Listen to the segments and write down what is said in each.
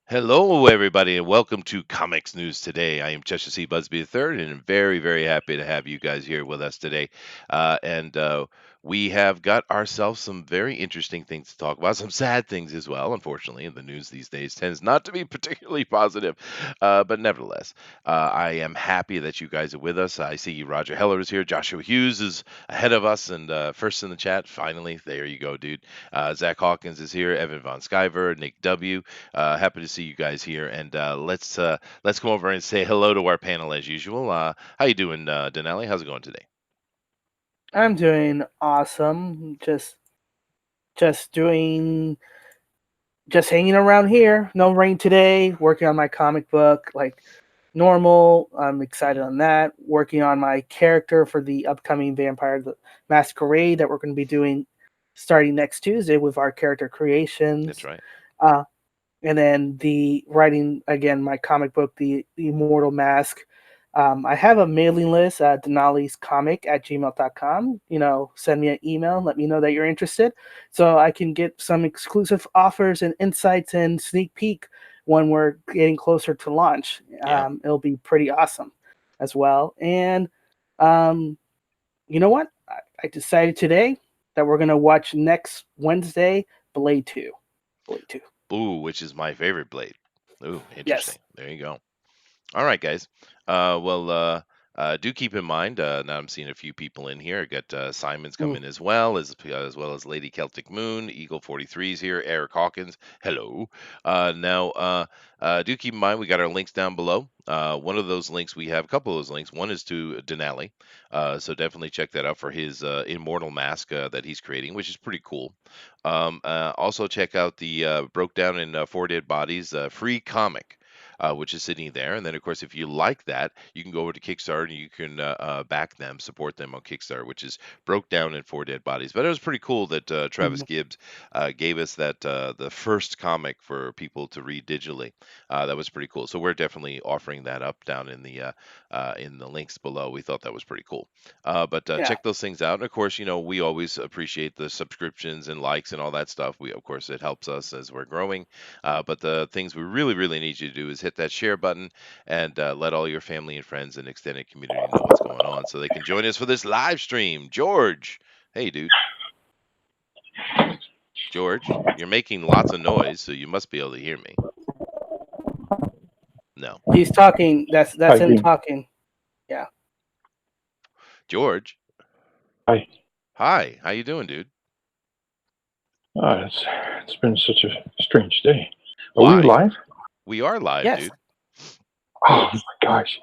Hello, everybody, and welcome to Comics News Today. I am Cheshire C. Busby III, and I'm very, very happy to have you guys here with us today. And we have got ourselves some very interesting things to talk about, some sad things as well. Unfortunately, the news these days tends not to be particularly positive, but nevertheless, I am happy that you guys are with us. I see Roger Heller is here. Joshua Hughes is ahead of us, and first in the chat. Finally, there you go, dude. Zach Hawkins is here. Evan Von Skyver, Nick W. Happy to see you guys here, and let's come over and say hello to our panel as usual. How you doing, Dinale? How's it going today? I'm doing awesome. Just doing just hanging around here. No rain today. Working on my comic book like normal. I'm excited Mhm. on that. Working on my character for the upcoming Vampire the Masquerade that we're going to be doing starting next Tuesday with our character That's creations. right. Uh, and then the writing again my comic book, the Immortal Mask. I have a mailing list at dinalescomic at gmail.com. Send me an email, let me know that you're interested, so I can get some exclusive offers and insights and sneak peek when we're getting closer to launch. Yeah. It'll be pretty awesome as well. And um, you know what? I decided today that we're gonna watch next Wednesday Blade 2. Blade 2. Ooh, which is my favorite blade. Ooh, Yes. interesting. There you go. All right, guys. Do keep in mind. Now I'm seeing a few people in here. I got Simon's Mm. coming as well as Lady Celtic Moon, Eagle 43's here, Eric Hawkins. Hello. Do keep in mind we got our links down below. One of those links we have a couple of those links. One is to Denali, so definitely check that out for his immortal mask that he's creating, which is pretty cool. Also check out the broke down in Four Dead Bodies free comic, which is sitting there. And then, of course, if you like that, you can go over to Kickstarter and you can back them, support them on Kickstarter, which is broke down in Four Dead Bodies. But it was pretty cool that Travis Mhm. Gibbs gave us that the first comic for people to read digitally. That was pretty cool. So we're definitely offering that up down in the links below. We thought that was pretty cool. But Yeah. check those things out. And of course, we always appreciate the subscriptions and likes and all that stuff. We, of course, it helps us as we're growing. But the things we really, really need you to do is hit that share button and let all your family and friends and extended community know what's going on so they can join us for this live stream. George, hey, dude. George, you're making lots of noise, so you must be able to hear me. No. He's talking. That's Hi, him Dean. talking. Yeah. George, Hi. hi. How you doing, dude? It's been such a strange day. Are we Why? live? We are live, Yes. dude. Oh my gosh,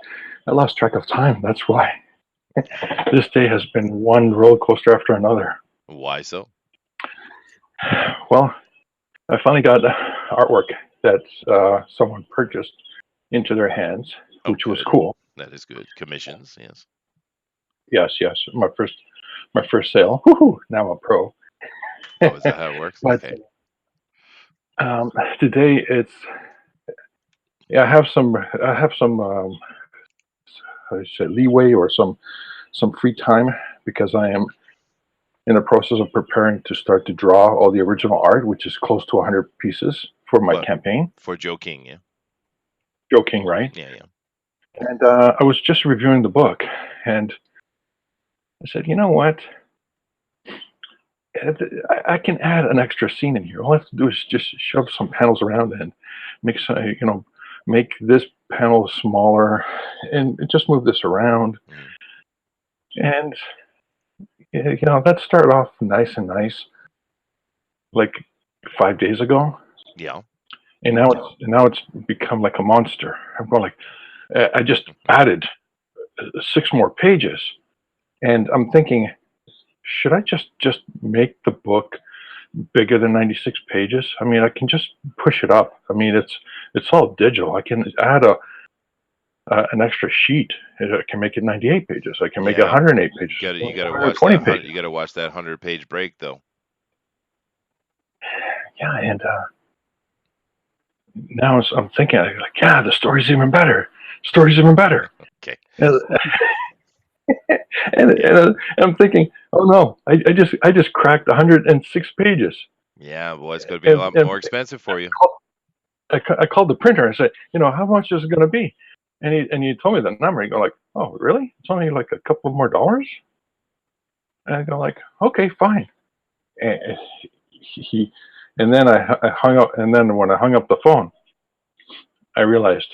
I lost track of time. That's why. This day has been one roller coaster after another. Why so? Well, I finally got artwork that someone purchased into their hands, Oh, which was good. cool. That is good. Commissions, yes. Yes, yes. My first sale. Woohoo! Now I'm a pro. Oh, is that how it works? But Okay. today it's yeah. I have some how do you say, leeway or some free time because I am in the process of preparing to start to draw all the original art, which is close to 100 pieces for my But campaign. for Joe King, yeah. Joking, right? Yeah, yeah. And I was just reviewing the book, and I said, you know what? I can add an extra scene in here. All I have to do is just shove some panels around and make some, make this panel smaller, and just move this around. Mm. And that started off nice, like 5 days ago, Yeah. and now it's become like a monster. I'm going like I just added 6 more pages, and I'm thinking, should I just make the book bigger than 96 pages? I mean, I can just push it up. I mean, it's all digital. I can add a an extra sheet. I can make it 98 pages. I can make it Yeah. 108 pages, You gotta watch 120 that pages. you gotta watch that 100-page break though. Yeah, and now I'm thinking, like, yeah, the story's even better. Story's even better. Okay. And, and I'm thinking, oh no, I just cracked 106 pages, Yeah, well, it's gonna be a and lot and more expensive for you. I called the printer and said, how much is it going to be? And he told me the number. He go like, oh, really? It's only like a couple more dollars. And I go like, okay, fine. And he, and then I hung up. And then when I hung up the phone, I realized,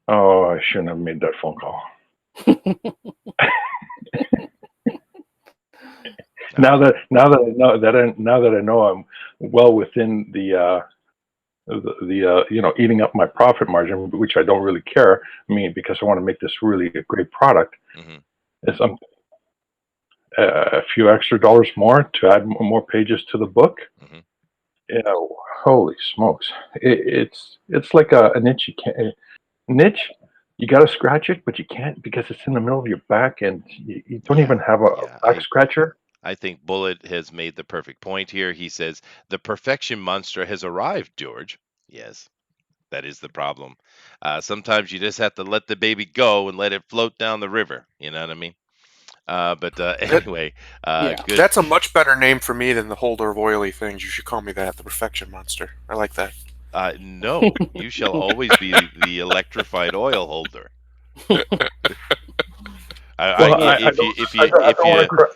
oh, I shouldn't have made that phone call. Now that I know I'm well within the eating up my profit margin, which I don't really care. I mean, because I want to make this really a great product. Mhm. Is a few extra dollars more to add more pages to the book. Mhm. Holy smokes! It's like a niche. Niche. You got to scratch it, but you can't because it's in the middle of your back, and you don't even Yeah, have a yeah. back scratcher. I think Bullet has made the perfect point here. He says, "The perfection monster has arrived, George." Yes, that is the problem. Sometimes you just have to let the baby go and let it float down the river. You know what I mean? But That anyway, Yeah. good. that's a much better name for me than the holder of oily things. You should call me that, the Perfection Monster. I like that. No, you shall always be the electrified oil holder. Well, Yeah. I don't want to.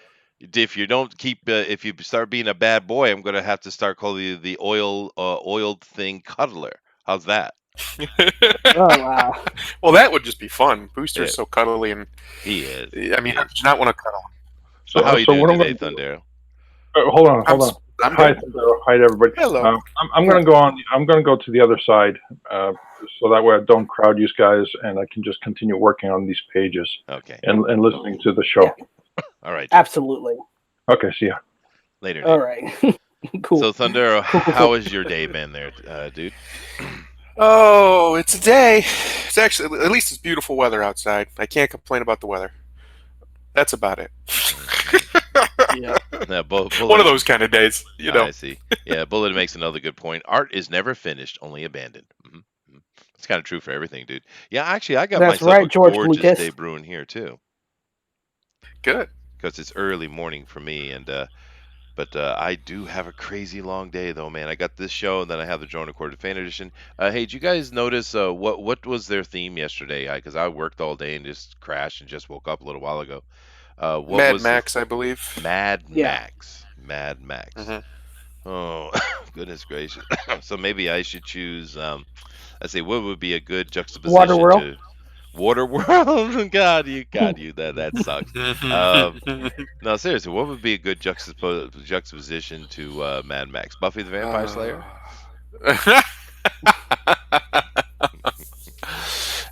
If you don't keep if you start being a bad boy, I'm gonna have to start calling you the oiled thing cuddler. How's that? Oh wow. Well, that would just be fun. Booster Yeah, is so cuddly, and he is. I He mean, how is. could you not want to cuddle him? So how are you So doing what I'm today, going to do? Thundero? Hold on, I'm hold on. I'm Hi, good. Sandero. Hi, to everybody. Hello. I'm going to go on. I'm going to go to the other side, so that way I don't crowd you guys, and I can just continue working on these pages Okay. and listening to the show. Yeah. All right, Joe. Absolutely. Okay, see ya. Later, All Nate. right. Cool. So Thundero, Cool. how has your day been there, dude? Oh, it's a day. It's actually at least it's beautiful weather outside. I can't complain about the weather. That's about it. Yeah. Now, One of Bullet. those kind of days, I see. Yeah, Bullet makes another good point. Art is never finished, only abandoned. It's kind of true for everything, dude. Yeah, actually, I got That's myself a right, George gorgeous day Lucas. brewing here too, Good. because it's early morning for me, and but I do have a crazy long day though, man. I got this show, and then I have the Drone Recorded Fan Edition. Hey, did you guys notice what was their theme yesterday? Because I worked all day and just crashed and just woke up a little while ago. What Mad was the Max, I believe. Mad Yeah. Max? Mad Max. Hmm. Oh, goodness gracious. So maybe I should choose. Let's see, what would be a good juxtaposition Waterworld. to Waterworld? God, you, that sucks. Um, no, seriously, what would be a good juxtaposition to Mad Max? Buffy the Vampire Slayer?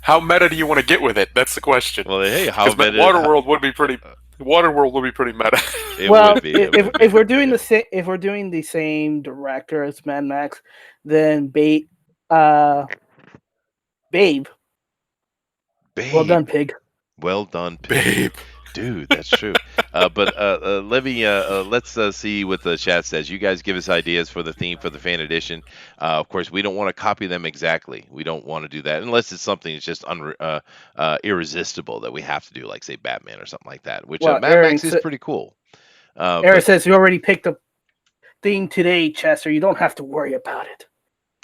How meta do you want to get with it? That's the question. Well, hey, how Because meta? Waterworld would be pretty. Waterworld would be pretty meta. It Well, would be. It if would if be. we're doing Yeah. if we're doing the same director as Mad Max, then Babe. Well Babe. done, pig. Well done, pig. Babe. Dude, that's true. But let me let's see what the chat says. You guys give us ideas for the theme for the fan edition. Of course, we don't want to copy them exactly. We don't want to do that unless it's something that's just irresistible that we have to do, like say Batman or something like that. Which Well, Mad Max is pretty cool. Aaron But says you already picked a theme today, Chester. You don't have to worry about it.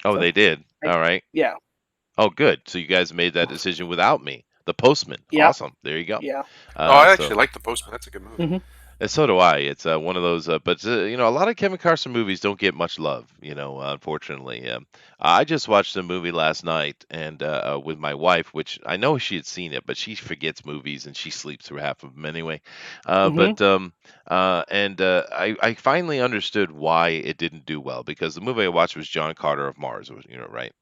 oh, So, they did. All right. Yeah. Oh, good. So you guys made that decision without me. The Postman. Yeah. Awesome. There you go. Yeah. Oh, I So. actually like The Postman. That's a good movie. Mm-hmm. And so do I. It's one of those, but a lot of Kevin Carson movies don't get much love. Unfortunately. I just watched a movie last night and with my wife, which I know she had seen it, but she forgets movies and she sleeps through half of them anyway. Mm-hmm. I finally understood why it didn't do well because the movie I watched was John Carter of Mars, right?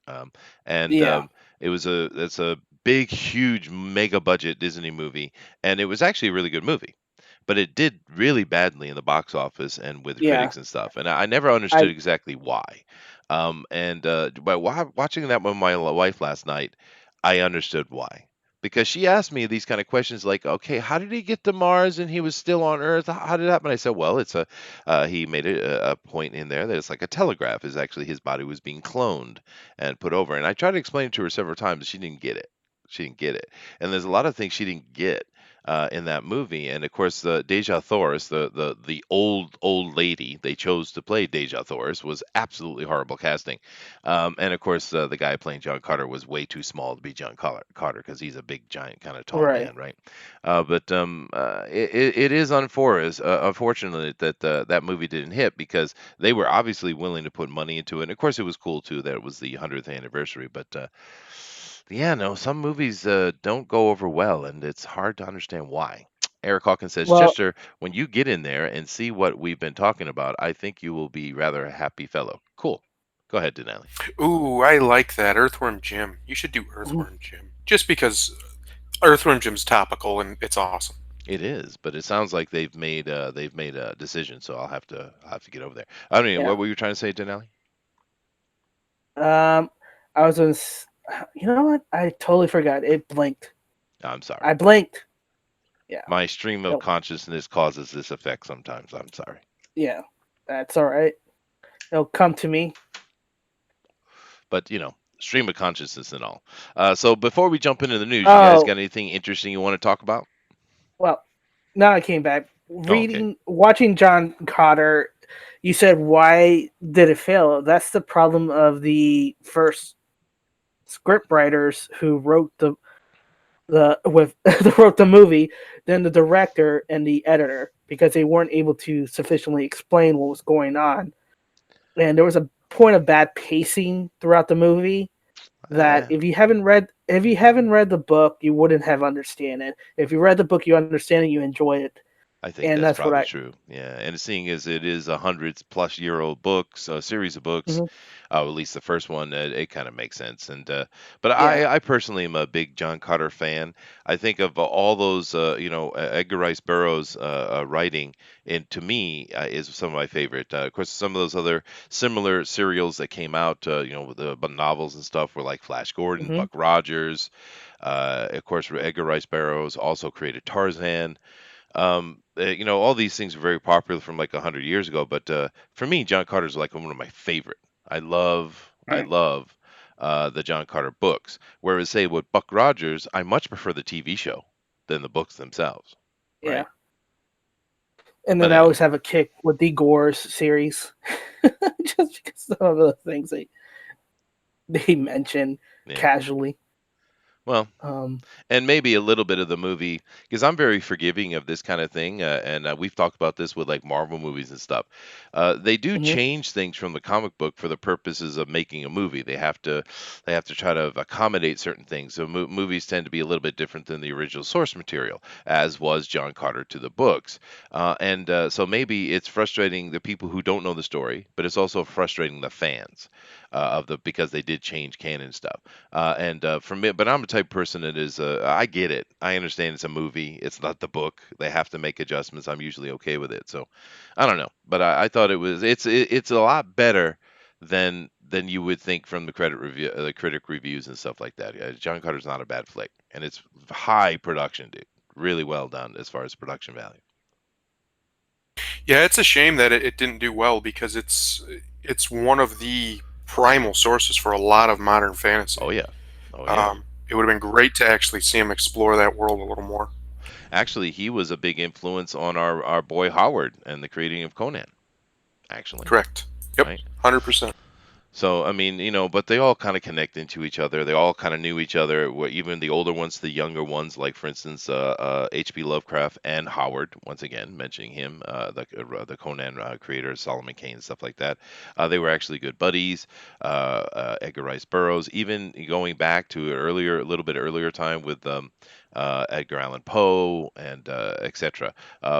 And Yeah. it's a big, huge, mega budget Disney movie, and it was actually a really good movie, but it did really badly in the box office and with Yeah. critics and stuff. And I never understood exactly why. But watching that with my wife last night, I understood why. Because she asked me these kind of questions like, okay, how did he get to Mars and he was still on Earth? How did that happen? I said, well, he made a point in there that it's like a telegraph. Is actually his body was being cloned and put over. And I tried to explain it to her several times. She didn't get it. She didn't get it. And there's a lot of things she didn't get in that movie. And of course, the Deja Thoris, the old lady they chose to play Deja Thoris, was absolutely horrible casting. And of course, the guy playing John Carter was way too small to be John Carter because he's a big, giant, kind of tall Right. man, right? It is unfortunate that that movie didn't hit because they were obviously willing to put money into it. And of course, it was cool too that it was the 100th anniversary. But yeah, no, some movies don't go over well, and it's hard to understand why. Eric Hawkins says, Well, Chester, when you get in there and see what we've been talking about, I think you will be rather a happy fellow. Cool. Go ahead, Denali. Ooh, I like that. Earthworm Jim. You should do mhm, Earthworm Jim. Just because Earthworm Jim's topical and it's awesome. It is, but it sounds like they've made a decision, so I'll have to get over there. I don't know yeah. what were you trying to say, Denali? Um, I was gonna. You know what? I totally forgot. It blinked. I'm sorry. I blinked. Yeah. My stream of Nope. consciousness causes this effect sometimes. I'm sorry. Yeah. That's all right. It'll come to me. But stream of consciousness and all. So before we jump into the news, you guys Oh, got anything interesting you want to talk about? well, now I came back. Oh, okay. Watching John Cotter, you said, why did it fail? That's the problem of the first script writers who wrote wrote the movie, then the director and the editor, because they weren't able to sufficiently explain what was going on. And there was a point of bad pacing throughout the movie that Eh, if you haven't read the book, you wouldn't have understand it. If you read the book, you understand it, you enjoy it, I think and that's that's what probably I. true. Yeah, and seeing as it is a hundred-plus-year-old books, a series of books, Mhm. at least the first one, it kind of makes sense. And but Yeah. I personally am a big John Carter fan. I think of all those, Edgar Rice Burroughs writing, and to me is some of my favorite. Of course, some of those other similar serials that came out, with the novels and stuff were like Flash Gordon, Hmm. Buck Rogers. Of course, Edgar Rice Burroughs also created Tarzan. All these things were very popular from like 100 years ago, but for me, John Carter's like one of my favorite. I Right. love the John Carter books. Whereas, say, with Buck Rogers, I much prefer the TV show than the books themselves, Yeah. right? And But then I anyway, always have a kick with the Gores series, just because some of the things they mention yeah. casually. Well, Um. and maybe a little bit of the movie because I'm very forgiving of this kind of thing, and we've talked about this with like Marvel movies and stuff. They do Mhm. change things from the comic book for the purposes of making a movie. They have to try to accommodate certain things. So movies tend to be a little bit different than the original source material, as was John Carter to the books. And so maybe it's frustrating the people who don't know the story, but it's also frustrating the fans of the because they did change canon stuff. And for me, but I'm the type of person that is, I get it. I understand it's a movie. It's not the book. They have to make adjustments. I'm usually okay with it. So I don't know, but I thought it's a lot better than you would think from the critic reviews and stuff like that. John Carter's not a bad flick, and it's high production, dude. Really well done as far as production value. Yeah, it's a shame that it didn't do well because it's one of the primal sources for a lot of modern Oh fantasy. yeah, oh yeah. It would have been great to actually see him explore that world a little more. Actually, he was a big influence on our boy Howard and the creating of Conan. Actually, Correct. Yep, right? 100%. So I mean, but they all kind of connect into each other. They all kind of knew each other. Even the older ones, the younger ones, like for instance, H.P. Lovecraft and Howard. Once again, mentioning him, the Conan creator, Solomon Kane, stuff like that. They were actually good buddies. Edgar Rice Burroughs, even going back to a little bit earlier time with Edgar Allan Poe and etc.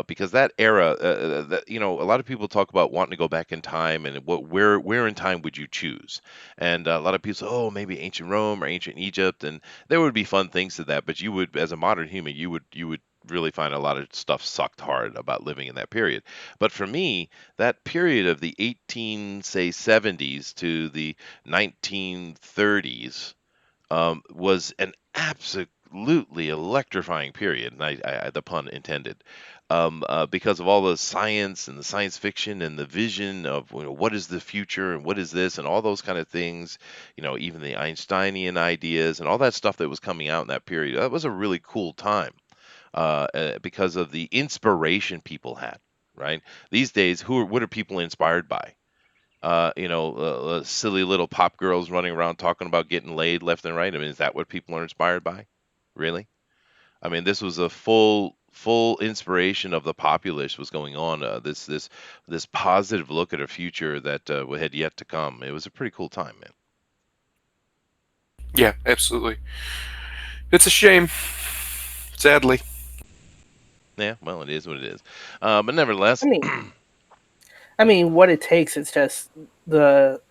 Because that era, a lot of people talk about wanting to go back in time and where in time would you choose? And a lot of people say, oh, maybe ancient Rome or ancient Egypt, and there would be fun things to that. But you would, as a modern human, you would really find a lot of stuff sucked hard about living in that period. But for me, that period of the 70s to the 1930s was an absolutely electrifying period, and the pun intended, because of all the science and the science fiction and the vision of what is the future and what is this and all those kind of things, even the Einsteinian ideas and all that stuff that was coming out in that period. That was a really cool time. because of the inspiration people had. Right? These days, what are people inspired by? Silly little pop girls running around talking about getting laid left and right. I mean, is that what people are inspired by? Really? I mean, this was a full inspiration of the populace was going on. This positive look at a future that had yet to come. It was a pretty cool time, man. Yeah, absolutely. It's a shame, sadly. Yeah, well, it is what it is. But nevertheless, I mean, what it takes is just the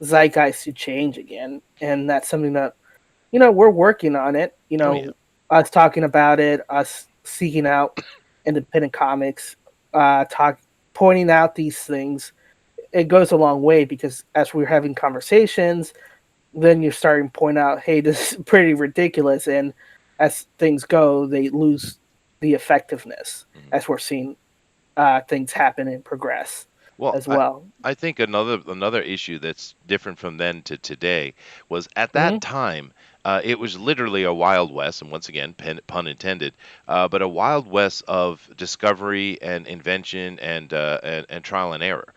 zeitgeist to change again, and that's something that we're working on it. oh yeah, Us talking about it, us seeking out independent comics, talk pointing out these things. It goes a long way because as we're having conversations, then you're starting to point out, hey, this is pretty ridiculous, and as things go, they lose the effectiveness mhm. as we're seeing things happen and progress Well, as well. I think another issue that's different from then to today was at that Hmm. time, it was literally a wild west, and once again, pun intended, but a wild west of discovery and invention and trial and error.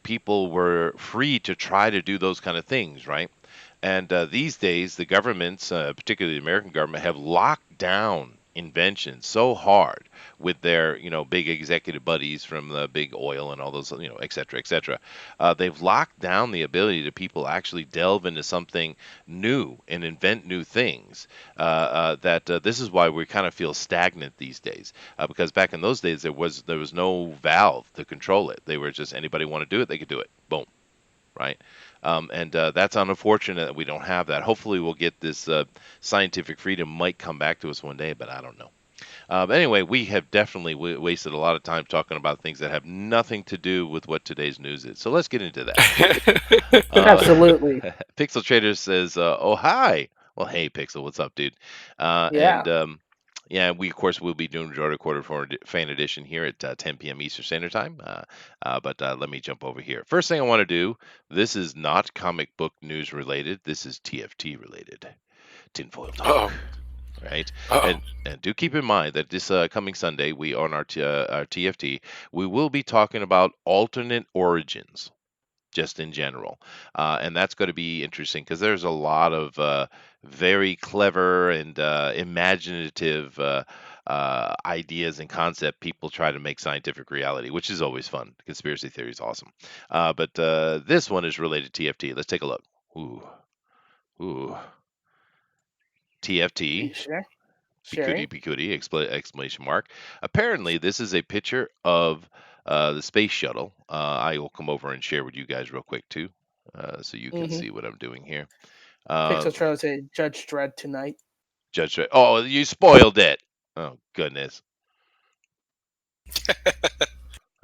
People were free to try to do those kind of things, right? And these days, the governments, particularly the American government, have locked down invention so hard with their big executive buddies from the big oil and all those et cetera, et cetera. They've locked down the ability to people actually delve into something new and invent new things. That This is why we kind of feel stagnant these days, because back in those days there was no valve to control it. They were just anybody want to do it, they could do it. Boom, right? And That's unfortunate that we don't have that. Hopefully, we'll get this scientific freedom might come back to us one day, but I don't know. But anyway, we have definitely wasted a lot of time talking about things that have nothing to do with what today's news is. So let's get into that. Uh, Absolutely. Pixel Trader says, "Oh hi." Well, hey Pixel, what's up, dude? And Yeah. Yeah, we of course will be doing Draw Recorder for Fan Edition here at 10 p.m. Eastern Standard Time. But Let me jump over here. First thing I want to do. This is not comic book news related. This is TFT related. Tinfoil talk. Uh-oh. Right, Uh-oh. and do keep in mind that this coming Sunday, we on our TFT, we will be talking about alternate origins, just in general. And that's going to be interesting because there's a lot of very clever and imaginative ideas and concept people try to make scientific reality, which is always fun. Conspiracy theory is awesome. But This one is related to TFT. Let's take a look. Ooh, ooh. Are you TFT. sure? Bikuti Sherry? Bikuti exclamation mark. Apparently, this is a picture of the space shuttle. I will come over and share with you guys real quick too, so you can Mm-hmm. see what I'm doing here. Pixel Uh, Trail said Judge Dredd tonight. Judge, oh, you spoiled it. Oh goodness.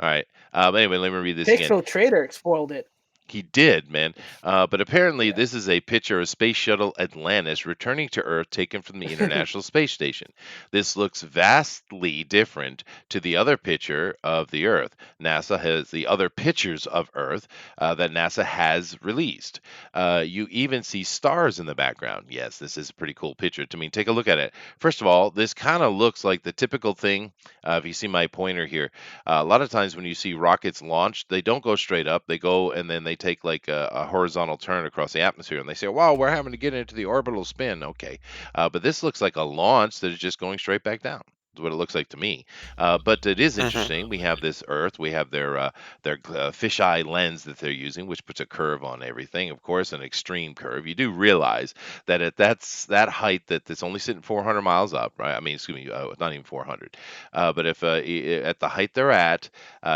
All right. Anyway, let me read this again. Pixel Trader spoiled it. He did, man. But apparently, Yeah. this is a picture of Space Shuttle Atlantis returning to Earth, taken from the International Space Station. This looks vastly different to the other picture of the Earth. NASA has the other pictures of Earth that NASA has released. You even see stars in the background. Yes, this is a pretty cool picture. I mean, take a look at it. First of all, this kind of looks like the typical thing. If you see my pointer here, a lot of times when you see rockets launched, they don't go straight up. They go and then they take like a horizontal turn across the atmosphere, and they say, "Wow, we're having to get into the orbital spin." Okay, but this looks like a launch that is just going straight back down. Is what it looks like to me. But it is Hmm. interesting. We have this Earth. We have their fisheye lens that they're using, which puts a curve on everything. Of course, an extreme curve. You do realize that at that height that it's only sitting 400 miles up, right? I mean, excuse me, not even 400. But if At the height they're at,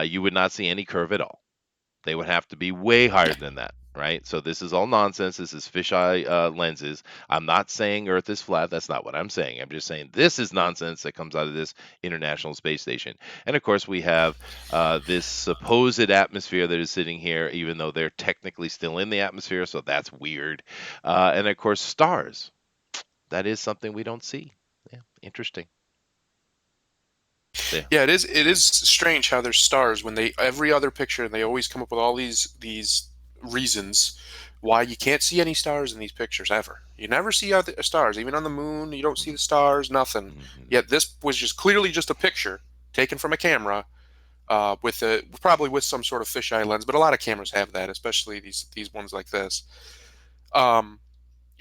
you would not see any curve at all. They would have to be way higher than that, right? So this is all nonsense. This is fisheye lenses. I'm not saying Earth is flat. That's not what I'm saying. I'm just saying this is nonsense that comes out of this International Space Station. And of course, we have this supposed atmosphere that is sitting here, even though they're technically still in the atmosphere. So that's weird. And of course, stars. That is something we don't see. Yeah, interesting. Yeah. Yeah, it is. It is strange how there's stars when they every other picture they always come up with all these reasons why you can't see any stars in these pictures ever. You never see other stars, even on the moon. You don't see the stars, nothing. Mhm. Yet this was just clearly just a picture taken from a camera, probably with some sort of fisheye lens. But a lot of cameras have that, especially these ones like this. Um,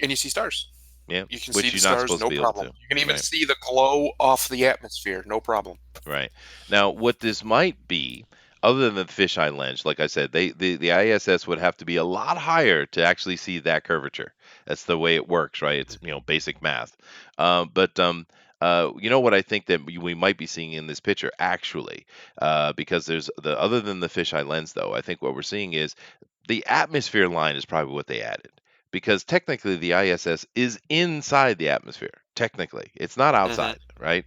and you see stars. Yeah, You can see which the you're not stars, supposed to no be able problem. to, You can even right? see the glow off the atmosphere, no problem. Right. Now, what this might be, other than the fisheye lens, like I said, the ISS would have to be a lot higher to actually see that curvature. That's the way it works, right? It's basic math. But you know what I think that we might be seeing in this picture actually, because there's the other than the fisheye lens, though, I think what we're seeing is the atmosphere line is probably what they added. Because technically the ISS is inside the atmosphere. Technically, it's not Hmm. outside, right?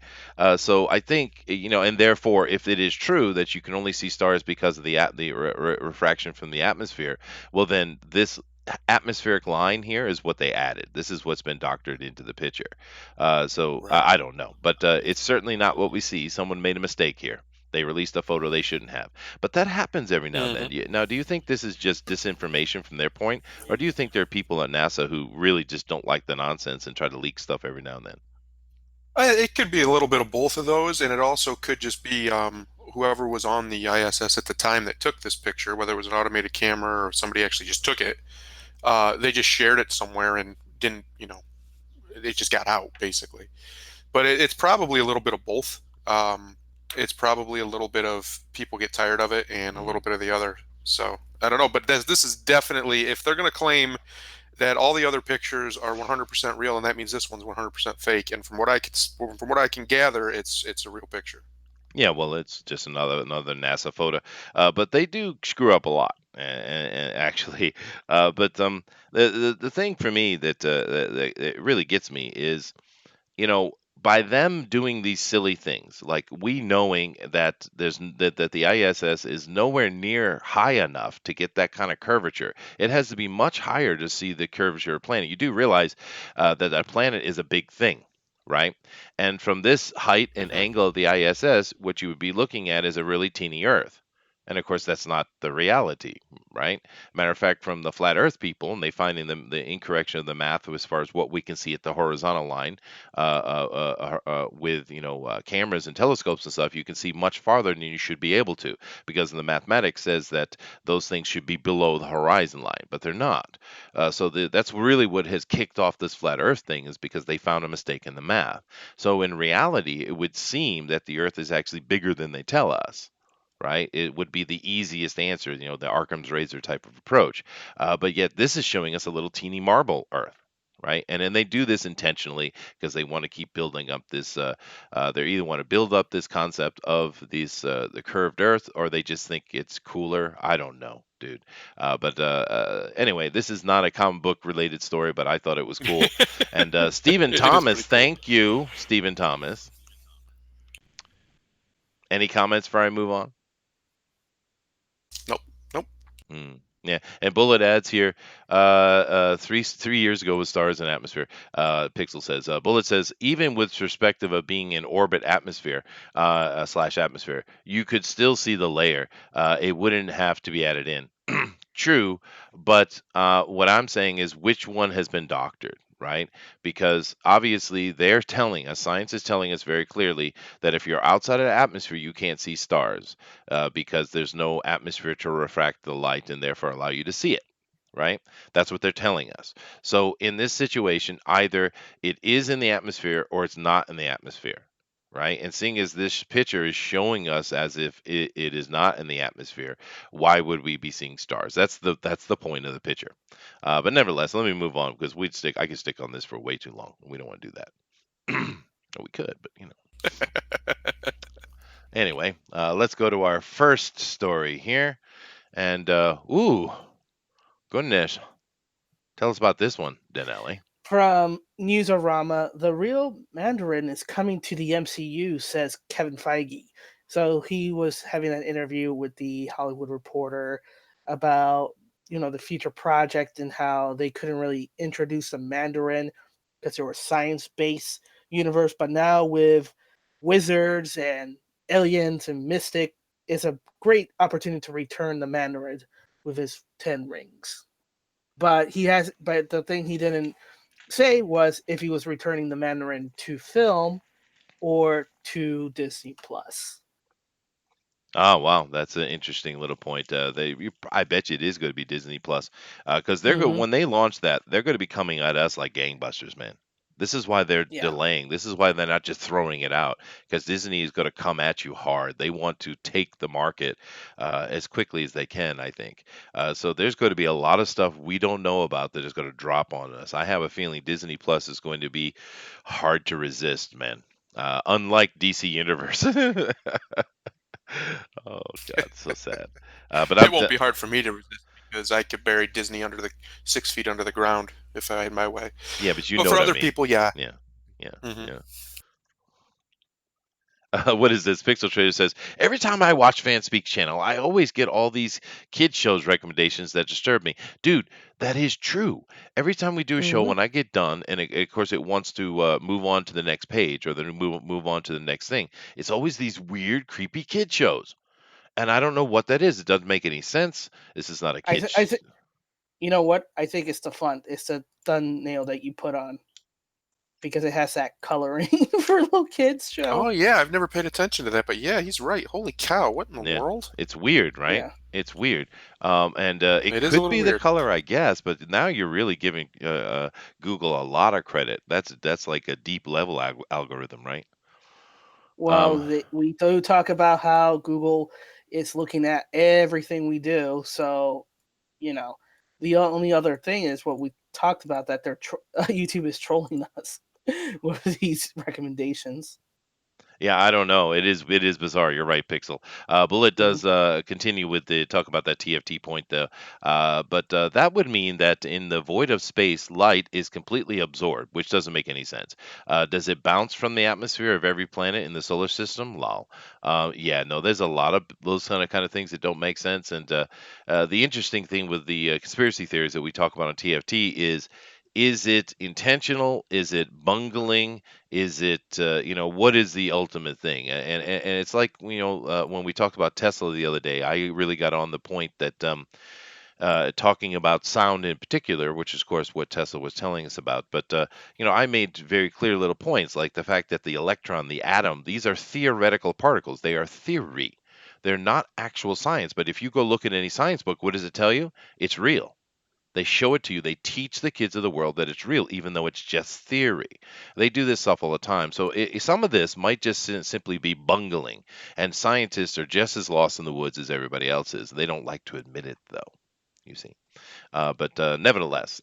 So I think and therefore, if it is true that you can only see stars because of the refraction from the atmosphere, well, then this atmospheric line here is what they added. This is what's been doctored into the picture. So Right. I don't know, but it's certainly not what we see. Someone made a mistake here. They released a photo they shouldn't have. But that happens every now and then. Hmm. Now, do you think this is just disinformation from their point, or do you think there are people at NASA who really just don't like the nonsense and try to leak stuff every now and then? It could be a little bit of both of those, and it also could just be whoever was on the ISS at the time that took this picture, whether it was an automated camera or somebody actually just took it. They just shared it somewhere and didn't, it just got out basically. But it's probably a little bit of both. It's probably a little bit of people get tired of it and a Mm. little bit of the other. So I don't know, but this is definitely, if they're going to claim that all the other pictures are 100% real, and that means this one's 100% fake. And from what I can gather, it's a real picture. Yeah, well, it's just another NASA photo, but they do screw up a lot, and actually, but the thing for me that really gets me is by them doing these silly things, like we knowing that that the ISS is nowhere near high enough to get that kind of curvature. It has to be much higher to see the curvature of a planet. You do realize that a planet is a big thing, right? And from this height and Hmm. angle of the ISS, what you would be looking at is a really teeny Earth. And of course, that's not the reality, right? Matter of fact, from the flat Earth people, and they finding the incorrection of the math as far as what we can see at the horizontal line, with cameras and telescopes and stuff, you can see much farther than you should be able to, because the mathematics says that those things should be below the horizon line, but they're not. So that's really what has kicked off this flat Earth thing, is because they found a mistake in the math. So in reality, it would seem that the Earth is actually bigger than they tell us. Right, it would be the easiest answer, the Occam's razor type of approach. But yet, this is showing us a little teeny marble Earth, right? And then they do this intentionally because they want to keep building up this. They either want to build up this concept of these the curved Earth, or they just think it's cooler. I don't know, dude. But anyway, this is not a comic book related story, but I thought it was cool. And Stephen It is Thomas, pretty cool. thank you, Stephen Thomas. Any comments before I move on? Nope. Nope. Yeah, and Bullet adds here, 3 years ago with stars and atmosphere. Pixel says, Bullet says, even with perspective of being in orbit atmosphere, slash atmosphere, you could still see the layer. It wouldn't have to be added in. True, but what I'm saying is which one has been doctored, right? Because obviously they're telling us, science is telling us very clearly that if you're outside of the atmosphere, you can't see stars, because there's no atmosphere to refract the light and therefore allow you to see it. Right? That's what they're telling us. So in this situation, either it is in the atmosphere or it's not in the atmosphere. Right? And seeing as this picture is showing us as if it is not in the atmosphere, why would we be seeing stars? That's the point of the picture. But nevertheless, let me move on, because I could stick on this for way too long. We don't want to do that. We could, but Anyway, let's go to our first story here. And ooh, goodness, tell us about this one, Denali. From Newsarama, the real Mandarin is coming to the MCU, says Kevin Feige. So he was having an interview with the Hollywood Reporter about the future project and how they couldn't really introduce the Mandarin because they were a science-based universe, but now with wizards and aliens and mystic, it's a great opportunity to return the Mandarin with his 10 rings. But the thing he didn't say was if he was returning the Mandarin to film or to Disney Plus. Oh wow, that's an interesting little point. I bet you it is going to be Disney Plus, because they're Mm-hmm. when they launch that, they're going to be coming at us like gangbusters, man. This is why they're Yeah. delaying. This is why they're not just throwing it out, because Disney is going to come at you hard. They want to take the market as quickly as they can, I think. So there's going to be a lot of stuff we don't know about that is going to drop on us. I have a feeling Disney Plus is going to be hard to resist, man. Unlike DC Universe. Oh God, so sad. But It I'm won't be hard for me to resist because I could bury Disney under the 6 feet under the ground if I had my way. yeah, but you But know for what I other mean. people, yeah. Yeah, yeah, Hmm. yeah. What is this? Pixel Trader says every time I watch Fan Speak channel, I always get all these kid shows recommendations that disturb me. Dude, that is true. Every time we do a show, Mm-hmm. when I get done, and of course it wants to move on to the next page or then move on to the next thing, it's always these weird, creepy kid shows, and I don't know what that is. It doesn't make any sense. This is not a I kid. th- I think you know what? I think it's the font. It's the thumbnail that you put on because it has that coloring for little kids Oh show. yeah, I've never paid attention to that, but yeah, he's right. Holy cow, what in the Yeah, world? it's weird, right? Yeah. It's weird, and it It is a could little be the weird. color, I guess. But now you're really giving Google a lot of credit. That's like a deep level algorithm, right? Well, Um, we do talk about how Google is looking at everything we do. So, you know, the only other thing is what we talked about that YouTube is trolling us with these recommendations. Yeah, I don't know. It is bizarre. You're right, Pixel. Bullet Mhm. does continue with the talk about that TFT point though. But that would mean that in the void of space, light is completely absorbed, which doesn't make any sense. Does it bounce from the atmosphere of every planet in the solar system? Lol. Yeah, no. There's a lot of those kind of things that don't make sense. And the interesting thing with the conspiracy theories that we talk about on TFT is it intentional? Is it bungling? Is it, what is the ultimate thing? And it's like, when we talked about Tesla the other day, I really got on the point that talking about sound in particular, which is, of course, what Tesla was telling us about. But, I made very clear little points, like the fact that the electron, the atom, these are theoretical particles. They are theory. They're not actual science. But if you go look at any science book, what does it tell you? It's real. They show it to you. They teach the kids of the world that it's real, even though it's just theory. They do this stuff all the time. So some of this might just simply be bungling, and scientists are just as lost in the woods as everybody else is. They don't like to admit it, though. You see, but nevertheless,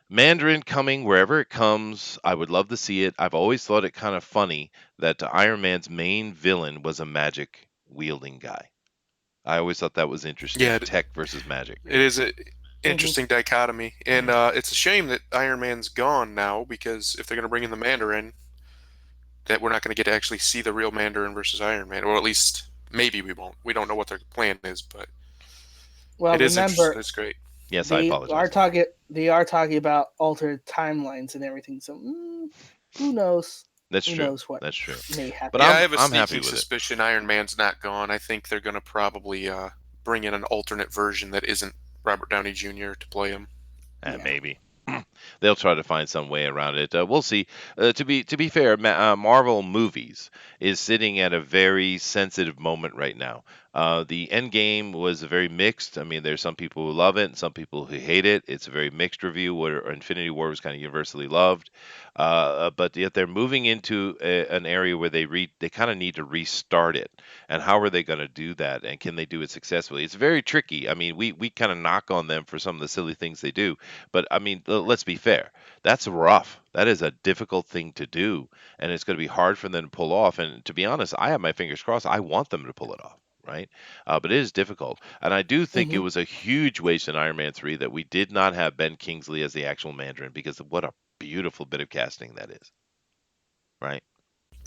Mandarin coming wherever it comes. I would love to see it. I've always thought it kind of funny that Iron Man's main villain was a magic wielding guy. I always thought that was interesting. Yeah, Tech versus magic. it is a Mhm. interesting dichotomy, and Yeah. it's a shame that Iron Man's gone now because if they're going to bring in the Mandarin, that we're not going to get to actually see the real Mandarin versus Iron Man, or at least maybe we won't. We don't know what their plan is, but Well, it is interesting. remember It's great. Yes, I apologize. they are talking about altered timelines and everything. So who knows? That's Who true. knows what That's true. may But happen? Yeah, I I'm have a I'm happy sneaking with it. suspicion Iron Man's not gone. I think they're going to probably bring in an alternate version that isn't Robert Downey Jr. to play him. Yeah. Maybe they'll try to find some way around it. We'll see. To be fair, Marvel movies is sitting at a very sensitive moment right now. The Endgame was very mixed. I mean, there's some people who love it and some people who hate it. It's a very mixed review. Where Infinity War was kind of universally loved, but yet they're moving into an area where they kind of need to restart it. And how are they going to do that? And can they do it successfully? It's very tricky. I mean, we kind of knock on them for some of the silly things they do, but I mean, let's be fair. That's rough. That is a difficult thing to do, and it's going to be hard for them to pull off. And to be honest, I have my fingers crossed. I want them to pull it off, right? But it is difficult, and I do think it Hmm. was a huge waste in Iron Man 3 that we did not have Ben Kingsley as the actual Mandarin, because what a beautiful bit of casting that is, right?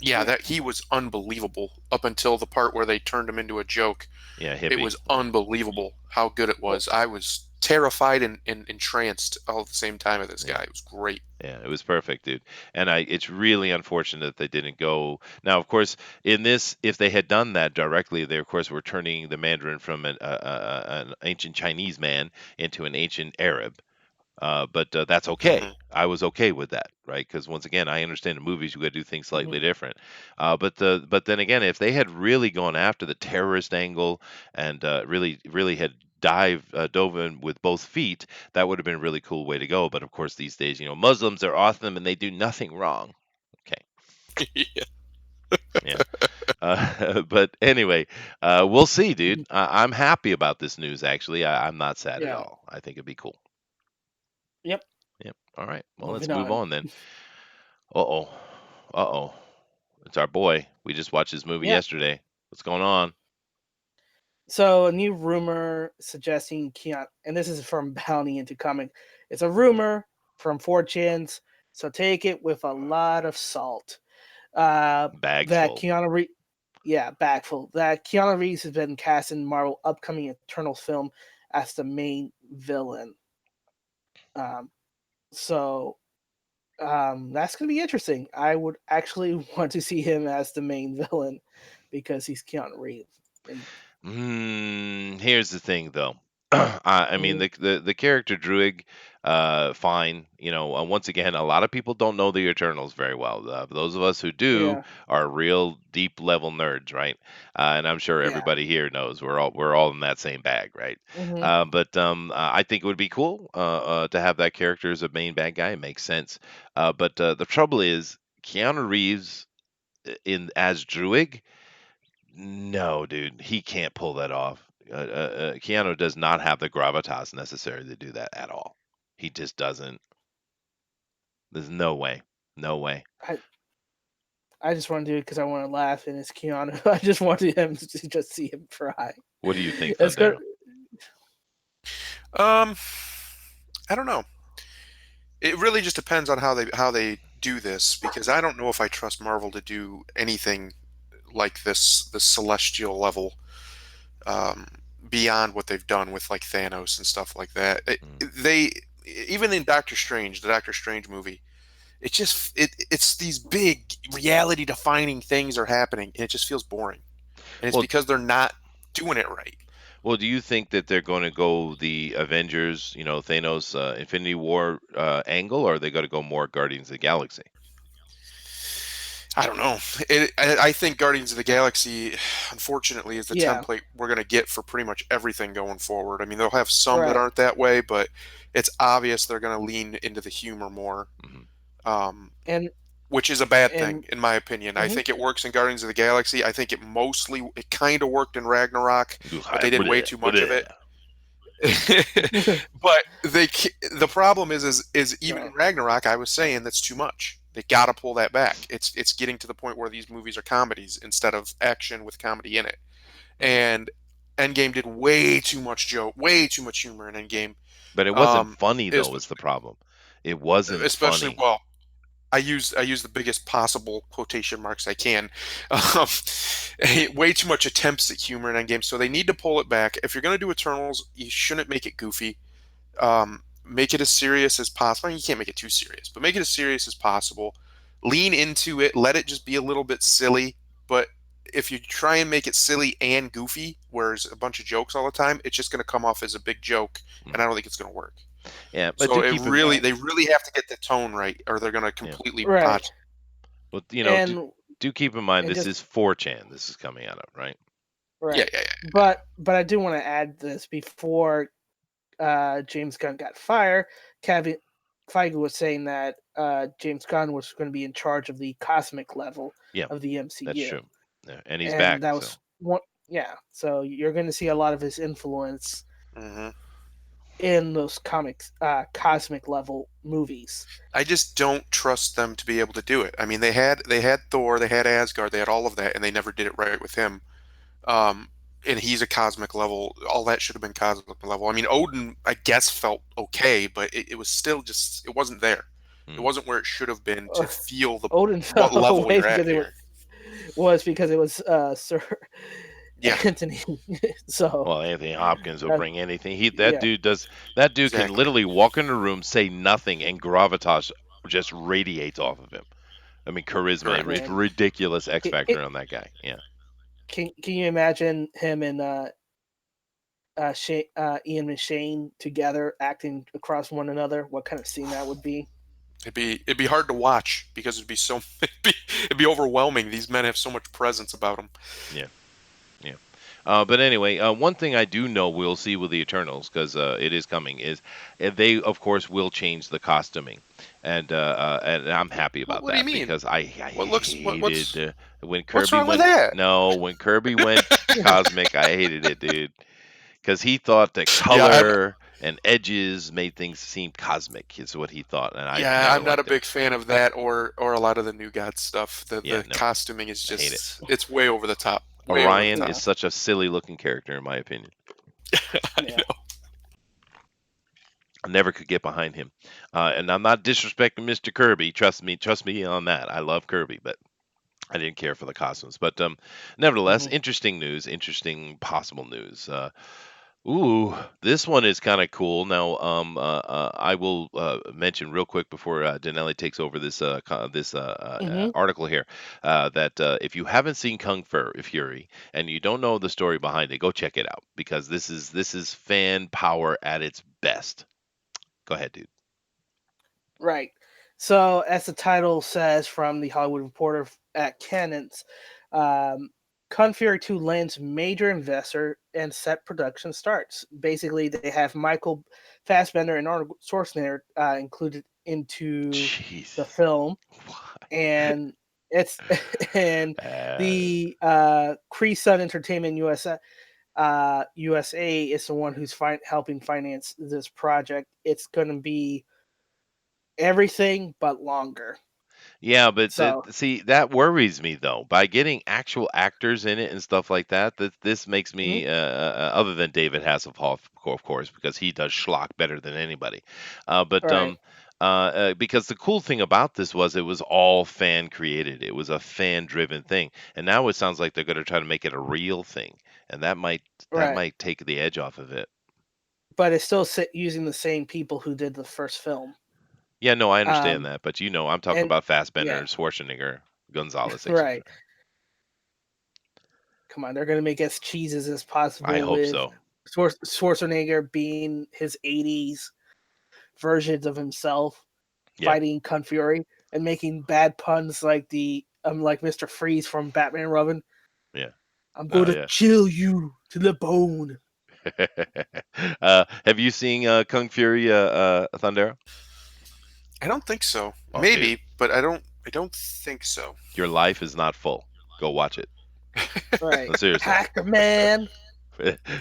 Yeah, that he was unbelievable up until the part where they turned him into a joke. Yeah, It hippie. was unbelievable how good it was. I was terrified and entranced all at the same time of this Yeah. guy. It was great. Yeah, it was perfect, dude. And it's really unfortunate that they didn't go. Now, of course, in this, if they had done that directly, they of course were turning the Mandarin from an ancient Chinese man into an ancient Arab. But that's Hmm. okay. I was okay with that, right? Because once again, I understand in movies you got to do things slightly Mhm. different. But then again, if they had really gone after the terrorist angle and really had dove in with both feet, that would have been a really cool way to go. But of course, these days, Muslims are awesome and they do nothing wrong. Okay, Yeah. yeah. But anyway, we'll see, dude. Mhm. I'm happy about this news. Actually, I'm not sad at Yeah. all. I think it'd be cool. Yep. Yep. All right. Well, let's Moving move on. on then. Uh-oh. Uh-oh. It's our boy. We just watched his movie Yeah. yesterday. What's going on? So a new rumor suggesting Keanu, and this is from Bounty into Comic. It's a rumor from 4chans, so take it with a lot of salt. Bags That full. Keanu Reeves, yeah, bagful. That Keanu Reeves has been cast in Marvel upcoming Eternals film as the main villain. Um, so that's gonna be interesting. I would actually want to see him as the main villain because he's Keanu Reeves. And, Here's the thing, though. I mean, mhm, the character Druig, fine. Once again, a lot of people don't know the Eternals very well. Those of us who do yeah, are real deep level nerds, right? And I'm sure yeah, everybody here knows we're all in that same bag, right? hmm But I think it would be cool to have that character as a main bad guy. It makes sense. But the trouble is, Keanu Reeves in as Druig. No, dude, he can't pull that off. Keanu does not have the gravitas necessary to do that at all. He just doesn't. There's no way. No way. I I just want to do it because I want to laugh, and it's Keanu. I just wanted him to just see him try. What do you think, It's good. Thundero? Um, I don't know. It really just depends on how they do this, because I don't know if I trust Marvel to do anything like this celestial level, um, beyond what they've done with like Thanos and stuff like that. Mm. They even in Doctor Strange, the Doctor Strange movie, it's these big reality defining things are happening, and it just feels boring. And it's Well, because they're not doing it right. well, do you think that they're going to go the Avengers, Thanos, Infinity War angle, or are they going to go more Guardians of the Galaxy? I don't know. I think Guardians of the Galaxy, unfortunately, is the Yeah, template we're going to get for pretty much everything going forward. I mean, they'll have some that right. aren't that way, but it's obvious they're going to lean into the humor more, Hmm. um, And which is a bad thing, and in my opinion. I mhm. think it works in Guardians of the Galaxy. I think it kind of worked in Ragnarok, but they did way too much of it. But the problem is even in No, Ragnarok, I was saying that's too much. They got to pull that back. It's getting to the point where these movies are comedies instead of action with comedy in it. Hmm. And Endgame did way too much joke, way too much humor in Endgame. But it wasn't Um, funny, es- though, is the problem. It wasn't especially funny. well, I use the biggest possible quotation marks I can. Um, way too much attempts at humor in Endgame, so they need to pull it back. If you're going to do Eternals, you shouldn't make it goofy. Make it as serious as possible. I mean, you can't make it too serious, but make it as serious as possible. Lean into it. Let it just be a little bit silly. But if you try and make it silly and goofy, where there's a bunch of jokes all the time, it's just going to come off as a big joke, and I Mhm. don't think it's going to work. Yeah, but So do keep in right, they really have to get the tone right, or they're going to yeah. completely right. botch. Well, And do keep in mind and this just is 4chan this is coming out of, right? Yeah, right. yeah, yeah. But I do want to add this before James Gunn got fired. Kevin Feige was saying that James Gunn was going to be in charge of the cosmic level Yeah, of the that's MCU, true. Yeah, and he's and back, that so was one. Yeah, so you're going to see a lot of his influence Hmm. in those comics, cosmic level movies. I just don't trust them to be able to do it. I mean, they had Thor, they had Asgard, they had all of that, and they never did it right with him. Um, and he's a cosmic level. All that should have been cosmic level. I mean, Odin, I guess, felt okay, but it was still just it wasn't there. It mm. wasn't where it should have been to feel the Odin what fell level away you're at because here. it was Sir Yeah, Anthony. So Well, Anthony Hopkins will that, bring anything. He yeah, that dude can exactly. literally walk in a room, say nothing, and gravitas just radiates off of him. I mean, charisma, Correct. man. ridiculous X It, factor it, on that guy. Yeah. can you imagine him in Ian and Shane together acting across one another, what kind of scene that would be. It'd be hard to watch because it'd be so it'd be overwhelming. These men have so much presence about them. Yeah. Yeah. But anyway, one thing I do know we'll see with the Eternals, because it is coming, is they, of course, will change the costuming, and I'm happy What, about what do you that mean? because I What looks hated when what's Kirby wrong with went. that? No, when Kirby went cosmic, I hated it, dude, because he thought that Yeah, I'm color and edges made things seem cosmic. Is what he thought, and I yeah, never I'm not a liked it. big fan of that or a lot of the New God stuff. The Yeah, the no, costuming is I hate it. just it's way over the top. Way over the Orion top. is Yeah, such a silly looking character, in my opinion. I yeah. know. I never could get behind him. And I'm not disrespecting Mr. Kirby. Trust me on that. I love Kirby, but I didn't care for the costumes. But nevertheless, Hmm. interesting news, interesting possible news. Ooh, this one is kind of cool. Now, I will mention real quick before Dinale takes over this Hmm. article here that if you haven't seen Fury and you don't know the story behind it, go check it out because this is fan power at its best. Go ahead, dude. Right. So, as the title says from the Hollywood Reporter at Cannon's, um, Kung Fury 2 lands major investor and set production starts. Basically, they have Michael Fassbender and Arnold Schwarzenegger included into the Jesus. film, Why? and it's and Uh, the Cree Sun Entertainment USA is the one who's helping finance this project. It's going to be everything but longer. yeah, but So, see, that worries me though. By getting actual actors in it and stuff like that, this makes mhm, me, other than David Hasselhoff, of course, because he does schlock better than anybody. But right, because the cool thing about this was it was all fan created. It was a fan driven thing, and now it sounds like they're going to try to make it a real thing, and that right. might take the edge off of it. But it's still using the same people who did the first film. Yeah, no, I understand Um, that, but I'm talking and about Fassbender, yeah, Schwarzenegger, Gonzalez, right. etc. Come on, they're gonna make as cheeses as I possible hope with so. Schwarzenegger being his '80s versions of himself Yeah, fighting Kung Fury and making bad puns like the like Mr. Freeze from Batman and Robin. yeah, I'm oh going to yeah. chill you to the bone. Have you seen Kung Fury, Thundera? I don't think so. Oh, dude, Maybe, but I don't think so. your life is not full. Go watch it. Right, No, seriously. Hacker Man.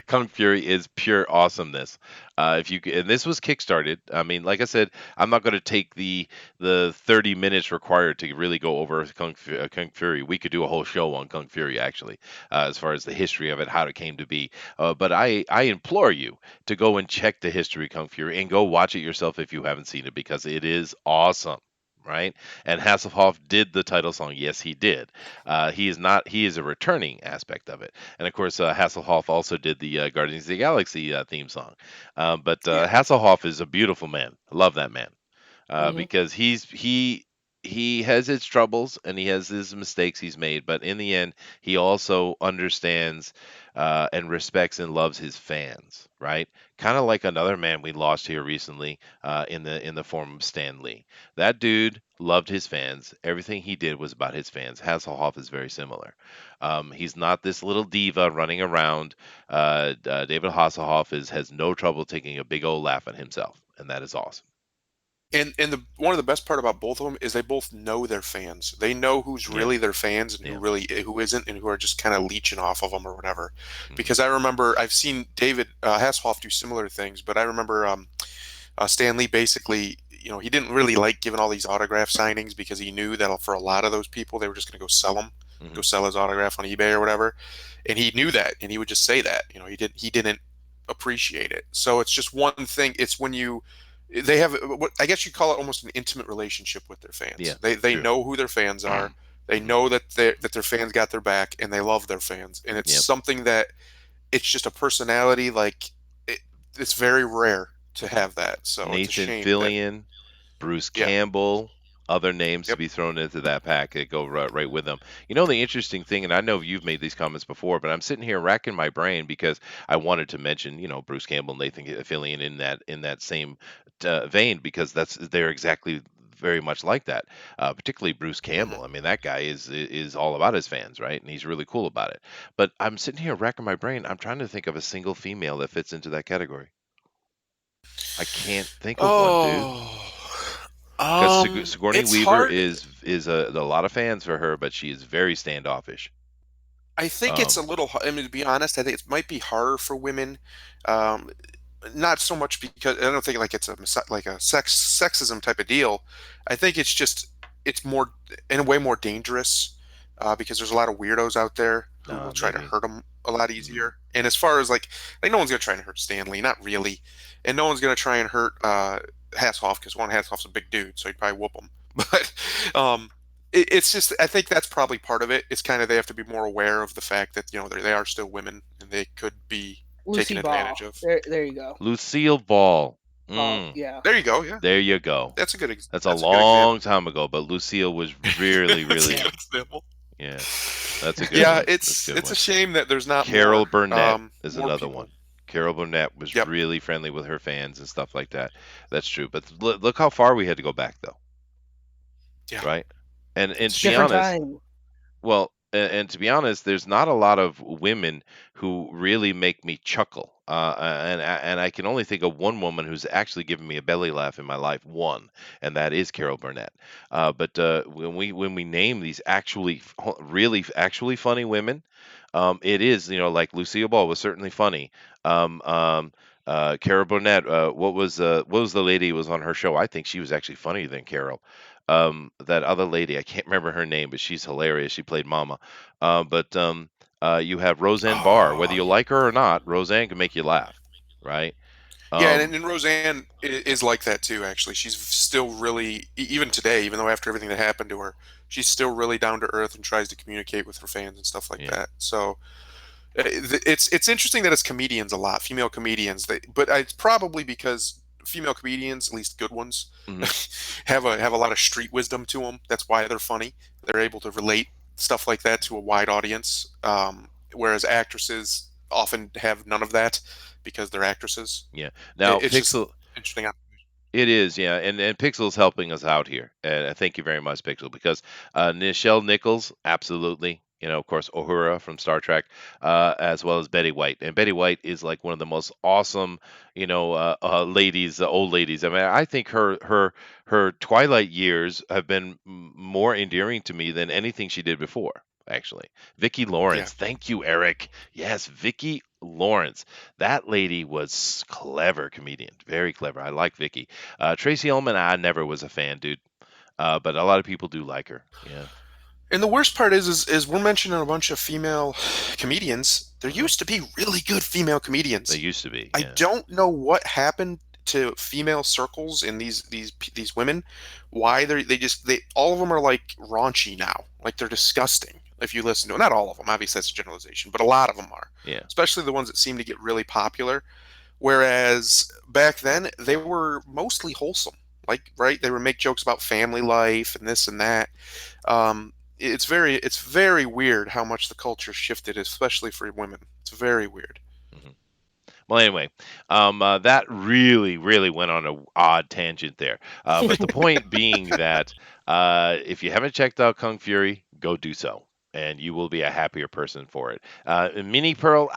Kung Fury is pure awesomeness. If you and this was kickstarted. I mean, like I said, I'm not going to take the 30 minutes required to really go over Kung Fury. We could do a whole show on Kung Fury actually, as far as the history of it, how it came to be. But I implore you to go and check the history of Kung Fury and go watch it yourself if you haven't seen it because it is awesome. Right, and Hasselhoff did the title song. Yes, he did. He is not. He is a returning aspect of it. And of course, Hasselhoff also did the Guardians of the Galaxy theme song. But Yeah. Hasselhoff is a beautiful man. I love that man Hmm. because he has his troubles and he has his mistakes he's made. But in the end, he also understands and respects and loves his fans. Right, kind of like another man we lost here recently in the form of Stan Lee. That dude loved his fans. Everything he did was about his fans. Hasselhoff is very similar. He's not this little diva running around. David Hasselhoff has no trouble taking a big old laugh at himself, and that is awesome. And the one of the best part about both of them is they both know their fans. They know who's Yeah, really their fans and yeah. who isn't, and who are just kind of leeching off of them or whatever. Hmm. Because I remember I've seen David Hasselhoff do similar things, but I remember Stan Lee basically, he didn't really like giving all these autograph signings because he knew that for a lot of those people, they were just going to go sell them, Hmm. go sell his autograph on eBay or whatever, and he knew that, and he would just say that. He didn't appreciate it. So it's just one thing. It's when they have what I guess you call it almost an intimate relationship with their Yeah, fans. They true. know who their fans are. They Hmm. know that their fans got their back, and they love their fans. And it's Yep. something that it's just a personality like it, it's very rare to have that. So it's a Nathan shame that Fillion, Bruce yeah. Campbell. other names to Yep. be thrown into that pack that go right with them. You know, the interesting thing, and I know you've made these comments before, but I'm sitting here racking my brain because I wanted to mention, you know, Bruce Campbell, Nathan Fillion in that same vein, because they're exactly very much like that. Particularly Bruce Hmm. Campbell. I mean, that guy is all about his fans, right? And he's really cool about it. But I'm sitting here racking my brain. I'm trying to think of a single female that fits into that category. I can't think of one, dude. Oh, Because Sigourney it's Weaver hard. is a lot of fans for her, but she is very standoffish. I think it's Um, a little. I mean, to be honest, I think it might be harder for women. Um, Not so much because I don't think like it's a like a sexism type of deal. I think it's just it's more in a way more dangerous because there's a lot of weirdos out there who will try to maybe. hurt them a lot Mm. easier. And as far as like no one's gonna try and hurt Stanley, not really, and no one's gonna try and hurt Hasselhoff because one Hasselhoff's a big dude, so he'd probably whoop him. But um, it's just I think that's probably part of it. It's kind of they have to be more aware of the fact that they are still women and they could be taken Lucy advantage Ball. of. There you go. Lucille Ball. Ball. Mm, Yeah. There you go. Yeah, there you go. that's That's a that's a good long example. time ago, but Lucille was really, That's a really, Yeah. good example. yeah. That's a good Yeah, one. That's a good it's a one. shame that there's not Carol more Burnett is more another people. one. Carol Burnett was Yep. really friendly with her fans and stuff like that. That's true. But look how far we had to go back, though, Yeah. right? And It's to be true. Different honest, time. well, and to be honest, there's not a lot of women who really make me chuckle. And I can only think of one woman who's actually given me a belly laugh in my life. One, and that is Carol Burnett. But when we name these really actually funny women, it is, you know, like Lucille Ball was certainly funny. Um, um, Carol Burnett. What was the lady who was on her show? I think she was actually funnier than Carol. That other lady, I can't remember her name, but she's hilarious. She played Mama. But you have Roseanne Barr. Whether Oh, you like her or not, Roseanne can make you laugh, right? yeah, Um, and Roseanne is like that too. Actually, she's still really even today, even though after everything that happened to her, she's still really down to earth and tries to communicate with her fans and stuff like yeah. that. So it's interesting that it's comedians a lot, female comedians. But it's probably because female comedians, at least good ones, Hmm. have a lot of street wisdom to them. That's why they're funny. They're able to relate stuff like that to a wide audience. Whereas actresses often have none of that because they're actresses. Yeah. Now, It's just Pixel. interesting. It is, yeah, and Pixel's helping us out here, and thank you very much, Pixel, because Nichelle Nichols, absolutely, you know, of course, Uhura from Star Trek, as well as Betty White, and Betty White is like one of the most awesome, you know, ladies, old ladies. I mean, I think her Twilight years have been more endearing to me than anything she did before. Actually, Vicki Yeah. Lawrence, thank you, Eric. Yes, Vicki Lawrence. That lady was clever comedian, very clever. I like Vicky. Tracy Ullman, I never was a fan, dude. But a lot of people do like her. Yeah. And the worst part is we're mentioning a bunch of female comedians. There Hmm. used to be really good female They comedians. used to be. I Yeah. don't know what happened to female circles in these women. Why they all of them are like raunchy now. Like they're disgusting. If you listen to it, not all of them, obviously that's a generalization, but a lot of them are. Yeah. Especially the ones that seem to get really popular. Whereas back then they were mostly wholesome. Like right, they would make jokes about family life and this and that. It's very weird how much the culture shifted, especially for women. It's very weird. Hmm. Well, anyway, that really went on a odd tangent there. But the point being that if you haven't checked out Kung Fury, go do so, and you will be a happier person for it. Minnie Pearl,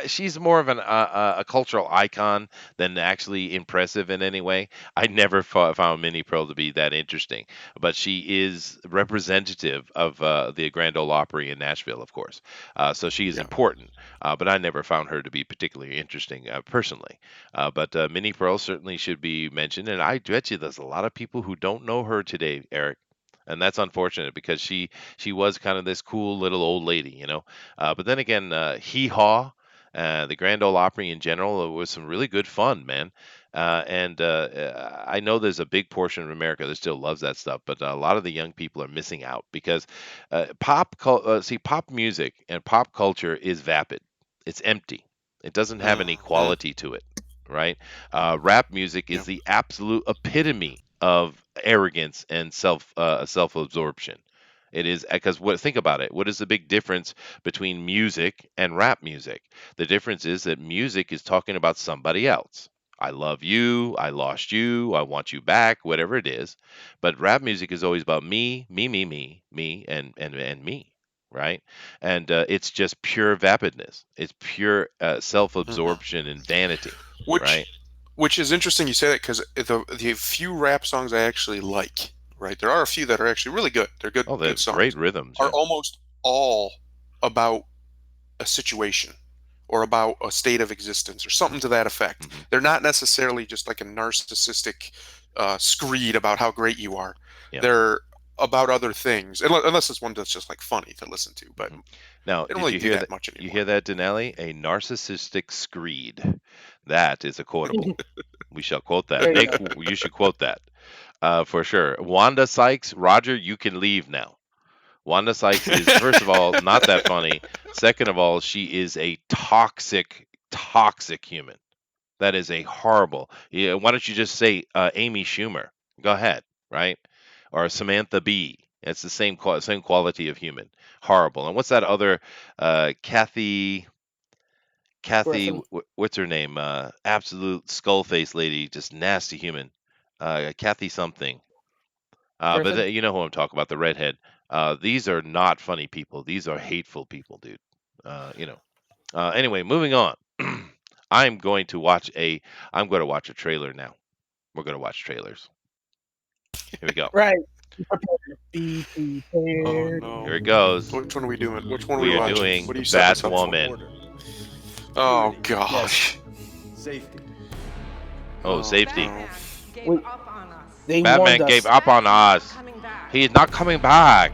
she's more of a cultural icon than actually impressive in any way. I never found Minnie Pearl to be that interesting, but she is representative of the Grand Ole Opry in Nashville, of course. So she is Yeah. important, but I never found her to be particularly interesting personally. But Minnie Pearl certainly should be mentioned, and I bet you there's a lot of people who don't know her today, Eric. And that's unfortunate because she was kind of this cool little old lady, you know. But then again, Hee Haw, the Grand Ole Opry in general, was some really good fun, man. And I know there's a big portion of America that still loves that stuff, but a lot of the young people are missing out because pop music and pop culture is vapid. It's empty. It doesn't have any Mm-hmm. quality to it, right? Rap music is Yeah. the absolute epitome of arrogance and self-absorption. It is because think about it. What is the big difference between music and rap music? The difference is that music is talking about somebody else. I love you, I lost you, I want you back, whatever it is. But rap music is always about me, and me, right? And it's just pure vapidness. It's pure Hmm. self-absorption and vanity, right? Which is interesting you say that, because the few rap songs I actually like, right? There are a few that are actually really good. They're Oh, they good have great songs. rhythms, Are yeah. almost all about a situation or about a state of existence or something to that effect. Hmm. They're not necessarily just like a narcissistic screed about how great you are. Yeah. They're about other things, unless it's one that's just like funny to listen to. But Hmm. Now, they don't did really you do hear that that? much You anymore. hear that, Dinelli? A narcissistic screed. That is a quotable. We shall quote that. There you Nick, go. you should quote that for sure. Wanda Sykes, Roger, you can leave now. Wanda Sykes is, first of all, not that funny. Second of all, she is a toxic, toxic human. That is a horrible. Yeah, why don't you just say Amy Schumer? Go ahead, right? Or Samantha Bee. It's the same quality of human. Horrible. And what's that other Kathy? Kathy, Griffin. what's her name? Absolute skull face lady, just nasty human. Kathy something. But Griffin. you know who I'm talking about, the redhead. These are not funny people. These are hateful people, dude. You know. Anyway, moving on. I'm going to watch a. I'm going to watch a trailer now. We're going to watch trailers. Here we go. Right. Be Oh prepared. Here no! it goes. Which one are we doing? Which one are we We are watching? doing What are you setting us up for? Batwoman. Oh Yes. gosh! Safety. Oh, Oh safety. no! We, they Batman warned gave us. up on us. He is not coming back.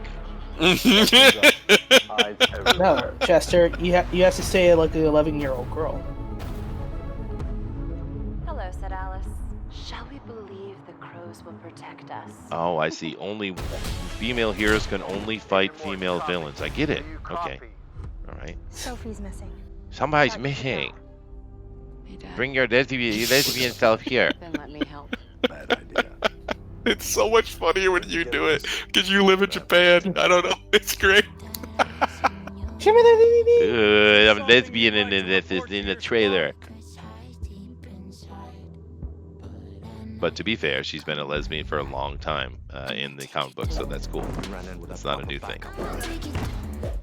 No, Chester, you have to say it like an 11-year-old girl. Hello, said Alice. Shall we believe the crows will protect us? Oh, I see. Only female heroes can only fight female villains. I get it. Okay. All right. Sophie's missing. Somebody's missing. Hey, Dad. Bring your lesbian self here. Then let me help. Bad idea. It's so much funnier when you do it because you live in Japan. I don't know. It's great. I'm lesbian in the trailer. But to be fair, she's been a lesbian for a long time in the comic book, so that's cool. That's not a new thing.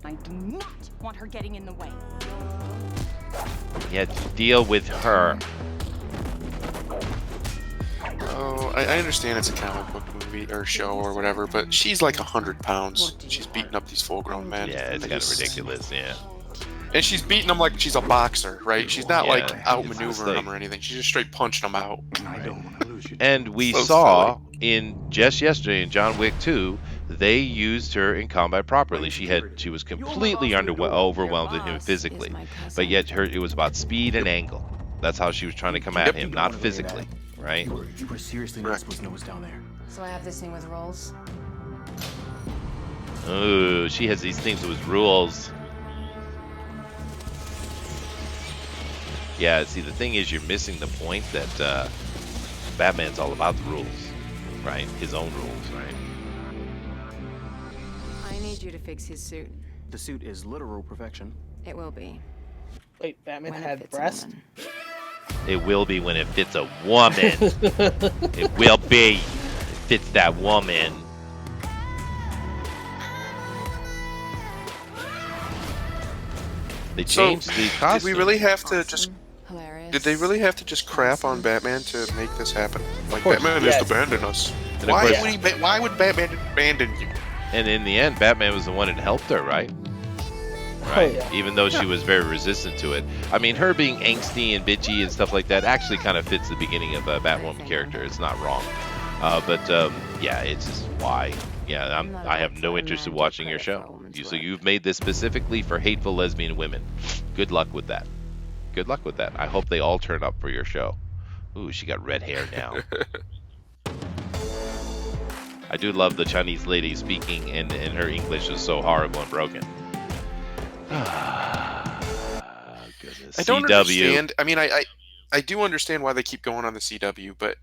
I do not want her getting in the way. Yeah, deal with her. Oh, I understand it's a comic book movie or show or whatever, but she's like 100 pounds. She's beating up these full-grown men. Yeah, it's I kind of just- ridiculous. Yeah. And she's beating them like she's a boxer, right? She's not like Yeah, outmaneuvering it's them like- or anything. She's just straight punching them out. I don't want to lose you. And we So saw in just yesterday in John Wick 2, they used her in combat properly. She was completely overwhelmed with him physically, but yet it was about speed and angle. That's how she was trying to come at him, not physically, right? You were seriously not supposed to know what's down there. So I have this thing with rolls. Oh, she has these things with rules. Yeah, see, the thing is, you're missing the point that Batman's all about the rules, right? His own rules, right? I need you to fix his suit. The suit is literal perfection. It will be. Wait, Batman when it had fits a breasts? woman. It will be when it fits a woman. It will be. It fits that woman. They So, changed the did costume. we really have to just? Hilarious. Did they really have to just crap on Batman to make this happen? Like course. Batman Yes. just abandoned us. And of Why course- would why would Batman abandon you? And in the end, Batman was the one that helped her, right? Oh, yeah. Even though she was very resistant to it. I mean, her being angsty and bitchy and stuff like that actually kind of fits the beginning of a Batwoman character. It's not wrong. Yeah, it's just why. Yeah, I have no interest in watching your show. So you've made this specifically for hateful lesbian women. Good luck with that. Good luck with that. I hope they all turn up for your show. Ooh, she got red hair now. I do love the Chinese lady speaking, and her English is so horrible and broken. Goodness. I don't CW. understand. I mean, I do understand why they keep going on the CW, but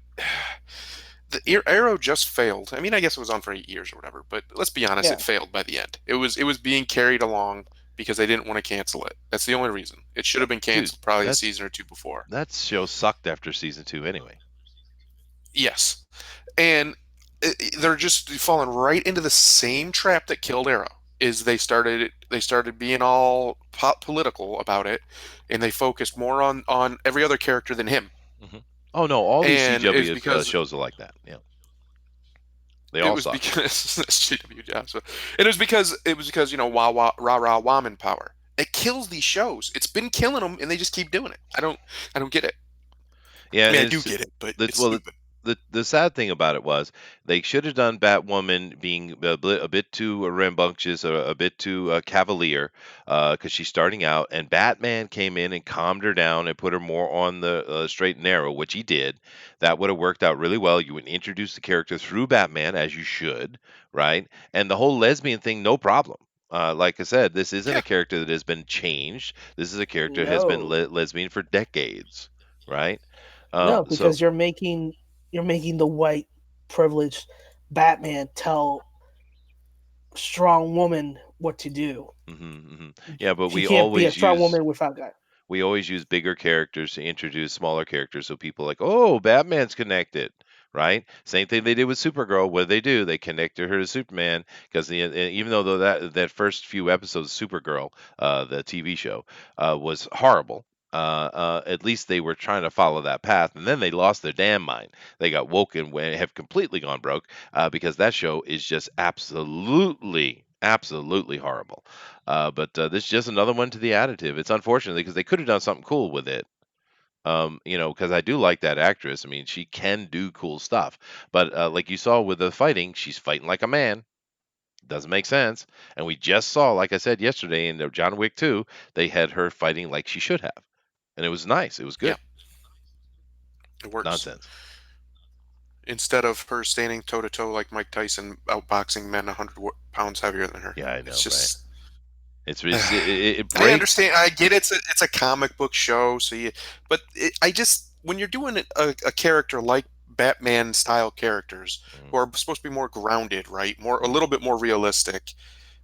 Arrow just failed. I mean, I guess it was on for 8 years or whatever, but let's be honest, Yeah. it failed by the end. It was being carried along because they didn't want to cancel it. That's the only reason. It should have been Dude, canceled probably a that's season or two before. that show sucked after season 2 anyway. Yes, and they're just falling right into the same trap that killed Arrow. Is they started being all political about it, and they focused more on every other character than him. Hmm. Oh no, all these And it's CW because shows are like that. Yeah, they it all was suck. because that's GW jobs. But it was because wah wah rah rah woman power. It kills these shows. It's been killing them, and they just keep doing it. I don't get it. Yeah, I and mean, I do it's get it, but the it's well, stupid. the sad thing about it was they should have done Batwoman being a bit too rambunctious, a bit too cavalier, because she's starting out, and Batman came in and calmed her down and put her more on the straight and narrow, which he did. That would have worked out really well. You would introduce the character through Batman as you should, right? And the whole lesbian thing, no problem. Like I said, this isn't Yeah, a character that has been changed. This is a character that has been No. lesbian for decades, right? No, So because you're making the white privileged Batman tell strong woman what to do. yeah, but She can't be a strong woman without that. we always use bigger characters to introduce smaller characters, so people are like, oh, Batman's connected, right? Same thing they did with Supergirl. What did they do? They connected her to Superman because even though that first few episodes of Supergirl, the TV show, was horrible. At least they were trying to follow that path, and then they lost their damn mind. They got woke and have completely gone broke because that show is just absolutely, absolutely horrible. But this is just another one to the additive. It's unfortunate because they could have done something cool with it. Because I do like that actress. I mean, she can do cool stuff. But like you saw with the fighting, she's fighting like a man. Doesn't make sense. And we just saw, like I said yesterday in the John Wick 2, they had her fighting like she should have. And it was nice. It was yeah, good. it works. Nonsense. Instead of her standing toe to toe like Mike Tyson outboxing men 100 pounds heavier than her, Yeah, I it's know, right? just. It I breaks. understand. I get it's a comic book show, but I just when you're doing a character like Batman style characters Mm, who are supposed to be more grounded, right? A mm. little bit more realistic.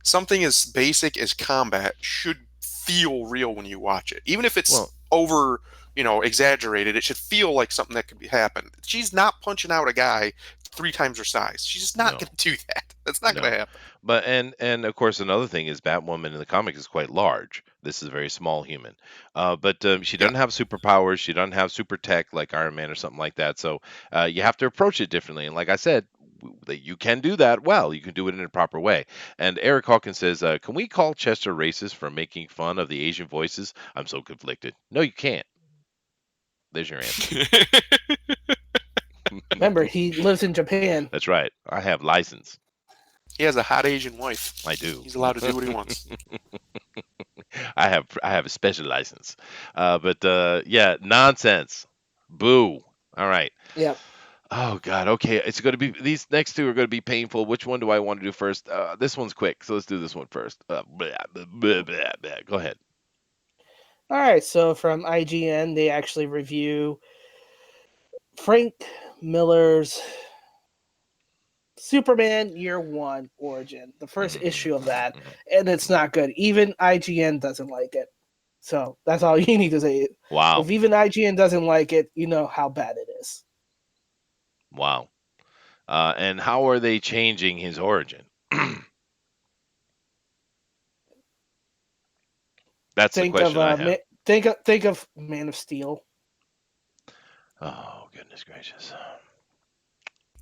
Something as basic as combat should feel real when you watch it, even if Well, it's over, exaggerated. It should feel like something that could happen. She's not punching out a guy 3 times her size. She's just not no. going to do that. That's not going No. to happen. But and of course another thing is Batwoman in the comic is quite large. This is a very small human. But she Yeah. doesn't have superpowers. She doesn't have super tech like Iron Man or something like that. So you have to approach it differently. And like I said, that you can do that well. You can do it in a proper way. And Eric Hawkins says, "Can we call Chester racist for making fun of the Asian voices?" I'm so conflicted. No, you can't. There's your answer. Remember, he lives in Japan. That's right. I have license. He has a hot Asian wife. I do. He's allowed to do what he wants. I have a special license. But yeah, nonsense. Boo. All right. Yep. Oh God. Okay. It's going to be these next two are going to be painful. Which one do I want to do first? This one's quick, so let's do this one first. Blah, blah, blah, blah, blah. Go ahead. All right. So from IGN, they actually review Frank Miller's Superman Year One Origin, the first issue of that, and it's not good. Even IGN doesn't like it. So that's all you need to say. Wow. If even IGN doesn't like it, you know how bad it is. Wow. And how are they changing his origin? That's the Think of question I have. think of Man of Steel. Oh goodness gracious.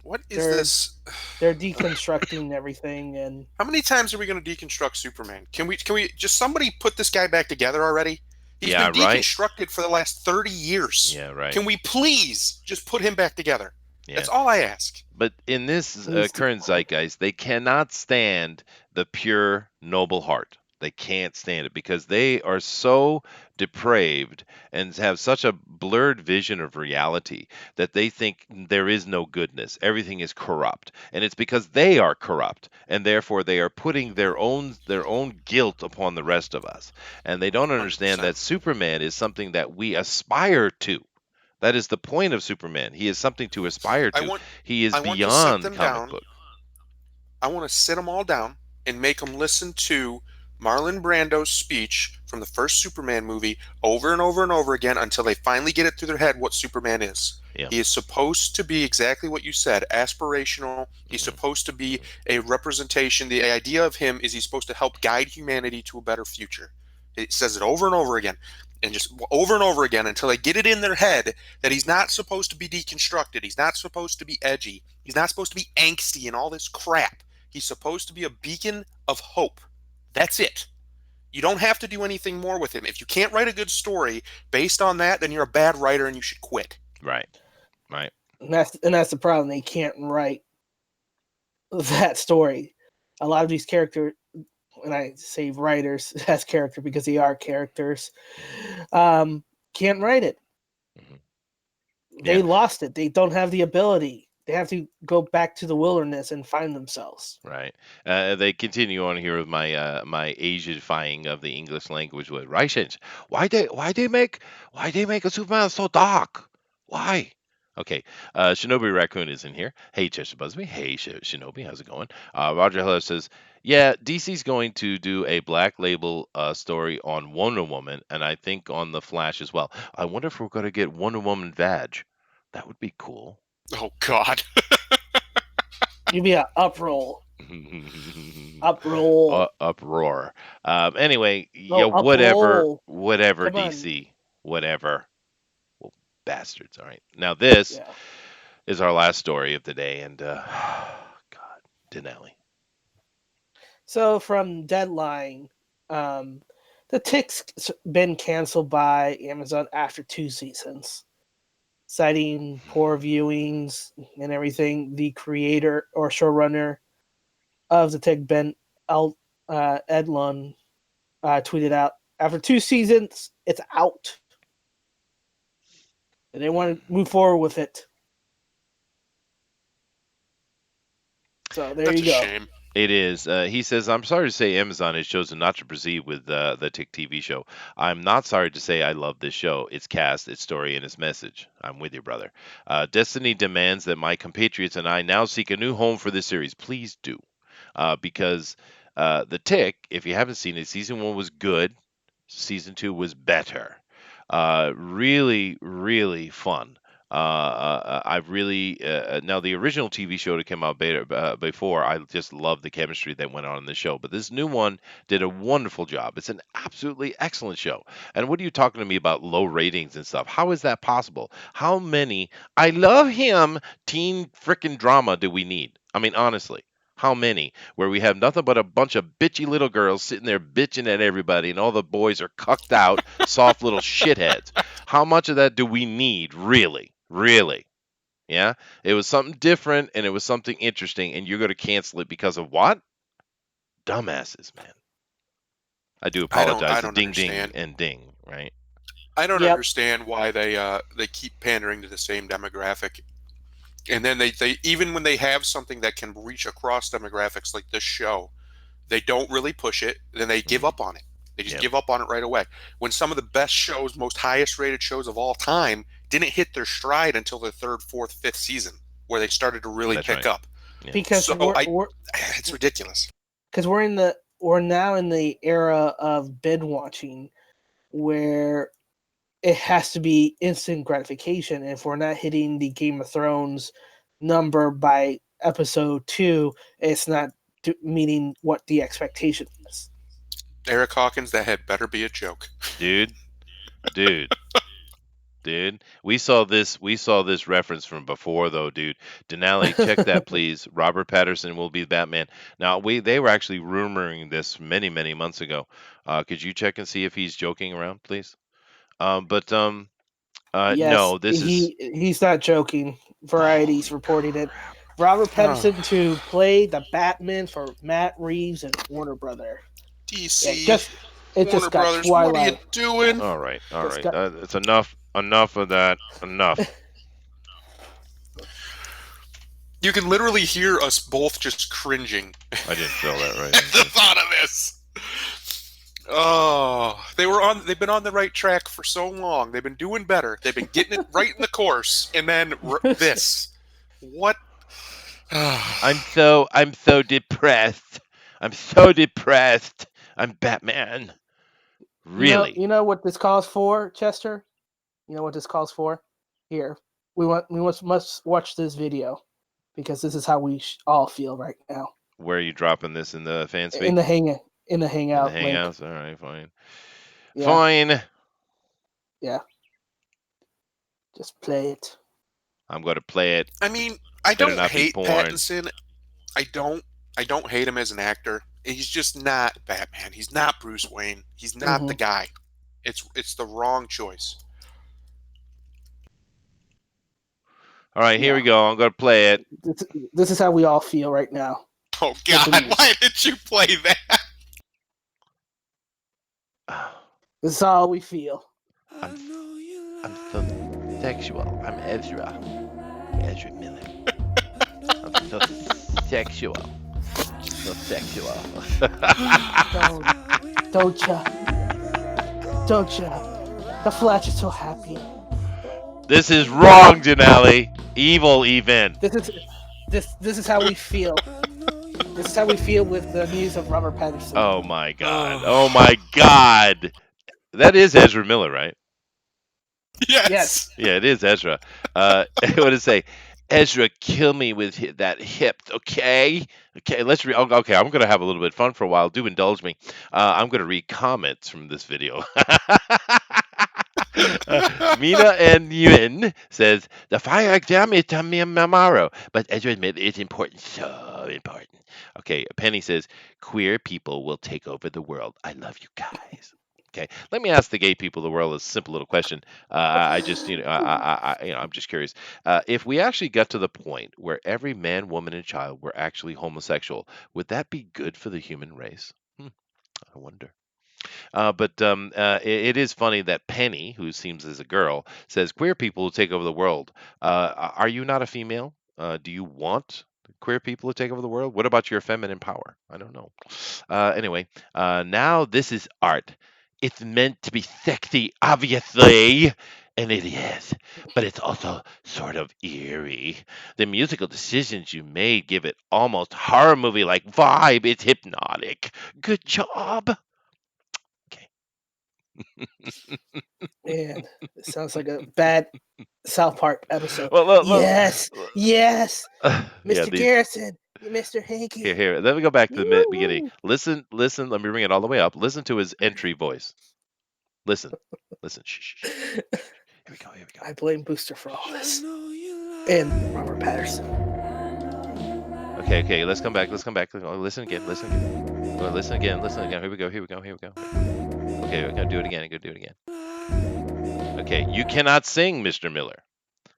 What is They're this? they're deconstructing everything, and How many times are we going to deconstruct Superman? Can we just somebody put this guy back together already? He's Yeah, been right. deconstructed for the last 30 years. Yeah, right. Can we please just put him back together? Yeah. That's all I ask. But in this Needs to- current zeitgeist, they cannot stand the pure noble heart. They can't stand it because they are so depraved and have such a blurred vision of reality that they think there is no goodness. Everything is corrupt. And it's because they are corrupt and therefore they are putting their own guilt upon the rest of us. And they don't understand 100%. that Superman is something that we aspire to. That is the point of Superman. He is something to aspire I to. want He is I want to sit beyond them comic down. book. I want to sit them all down and make them listen to Marlon Brando's speech from the first Superman movie over and over and over again until they finally get it through their head what Superman is. Yeah. He is supposed to be exactly what you said, aspirational. He's supposed to be a representation. The idea of him is he's supposed to help guide humanity to a better future. It says it over and over again, and just over and over again until they get it in their head that he's not supposed to be deconstructed. He's not supposed to be edgy. He's not supposed to be angsty and all this crap. He's supposed to be a beacon of hope. That's it. You don't have to do anything more with him. If you can't write a good story based on that, then you're a bad writer and you should quit. Right. And that's the problem. They can't write that story. A lot of these characters, and I say writers as character because they are characters, can't write it. They lost it. They don't have the ability. They have to go back to the wilderness and find themselves. Right. They continue on here with my my Asianifying of the English language with Russians. Why they make a Superman so dark? Why? Okay. Shinobi Raccoon is in here. Hey, Chester Busby. Hey, Shinobi. How's it going? Roger Heller says, yeah, DC's going to do a Black Label story on Wonder Woman, and I think on the Flash as well. I wonder if we're going to get Wonder Woman Vag. That would be cool. Oh, God. You'd be an uproar. Uproar. Uproar. Anyway, No, yeah, whatever, uproar. whatever, Come on. DC, whatever. Well, bastards. All right. Now this Yeah. is our last story of the day, and God, Dinale. So from Deadline, the Tick's been canceled by Amazon after 2 seasons, citing poor viewings and everything. The creator or showrunner of the Tick, Ben Edlund, tweeted out, after 2 seasons, it's out. And they want to move forward with it. So there That's you go. a shame. It is. He says, I'm sorry to say Amazon has chosen not to proceed with the Tick TV show. I'm not sorry to say I love this show, its cast, its story, and its message. I'm with you, brother. Destiny demands that my compatriots and I now seek a new home for this series. Please do. Because The Tick, if you haven't seen it, season 1 was good. Season 2 was better. Really, really fun. I've really now the original TV show that came out before. I just love the chemistry that went on in the show, but this new one did a wonderful job. It's an absolutely excellent show. And what are you talking to me about low ratings and stuff? How is that possible? How many I love him teen frickin' drama do we need? I mean, honestly. How many? Where we have nothing but a bunch of bitchy little girls sitting there bitching at everybody, and all the boys are cucked out, soft little shitheads. How much of that do we need, really? Really? Yeah? It was something different, and it was something interesting, and you're going to cancel it because of what? Dumbasses, man. I do I apologize. don't Ding, understand. ding, and ding, right? I don't Yep. understand why they keep pandering to the same demographic. And then they even when they have something that can reach across demographics like this show, they don't really push it. Then they give up on it. They just Yep. give up on it right away. When some of the best shows, most highest rated shows of all time, didn't hit their stride until the 3rd, 4th, 5th season, where they started to really That's pick right. up. Yeah. Because So it's ridiculous. we're now in the era of binge watching where it has to be instant gratification. And if we're not hitting the Game of Thrones number by episode 2, it's not meeting what the expectation is. Eric Hawkins, that had better be a joke. Dude. We saw this reference from before though, dude. Denali, check that please. Robert Patterson will be Batman. Now they were actually rumoring this many, many months ago. Could you check and see if he's joking around, please? Yes, No, this is he's not joking. Variety's Holy reporting it. crap. Robert Pattinson to play the Batman for Matt Reeves and Warner Brother. DC, It just Warner got Brothers, Twilight. what are you doing? All right. Just got- It's enough of that. Enough. You can literally hear us both just cringing I didn't feel that right. at the thought of this. Oh, they've been on the right track for so long. They've been doing better. They've been getting it right in the course, and then this. What? I'm so depressed. I'm so depressed. I'm Batman. Really? You know what this calls for, Chester? You know what this calls for? Here, must watch this video because this is how we all feel right now. Where are you dropping this in the fan In speak? the hang in the In the hangout link. hangouts? All right, fine. Yeah, Fine. yeah. Just play it. I'm going to play it. I mean, I Better don't not be hate porn. Pattinson. I don't. I don't hate him as an actor. He's just not Batman. He's not Bruce Wayne. He's not the guy. It's the wrong choice. All right, here Yeah. we go. I'm going to play it. This is how we all feel right now. Oh God! Why did you play that? This is all we feel. I'm so sexual. I'm Ezra. Ezra Miller. I'm so sexual. So sexual. Don't ya? Don't ya? The Flash is so happy. This is wrong, Dinale. Evil even. This is how we feel. This is how we feel with the news of Robert Pattinson. Oh my god. Oh my god. That is Ezra Miller, right? Yes. Yeah, it is Ezra. What did it say? Ezra, kill me with that hip, okay? Okay, let's read. Okay, I'm gonna have a little bit of fun for a while. Do indulge me. I'm gonna read comments from this video. Mina and Yuen says the fire exam is a mere Mamaro, but Ezra admit it's important, so important. Okay, Penny says queer people will take over the world. I love you guys. Okay, let me ask the gay people of the world a simple little question. I just, I'm just curious. If we actually got to the point where every man, woman, and child were actually homosexual, would that be good for the human race? I wonder. But it is funny that Penny, who seems as a girl, says queer people will take over the world. Are you not a female? Do you want queer people to take over the world? What about your feminine power? I don't know. Anyway, now this is art. It's meant to be sexy, obviously. And it is, but it's also sort of eerie. The musical decisions you made give it almost horror movie like vibe. It's hypnotic. Good job. Okay. Man, it sounds like a bad South Park episode. Well, yes, yeah, Mr. Garrison, Mr. Hanky. here. Let me go back to the beginning. Listen. Let me bring it all the way up. Listen to his entry voice. Listen. Shh. Here we go. I blame Booster for all this. And Robert Patterson. Okay. Let's come back. Listen again. Well, listen again. Here we go. Okay, we're gonna do it again. Okay, you cannot sing, Mr. Miller.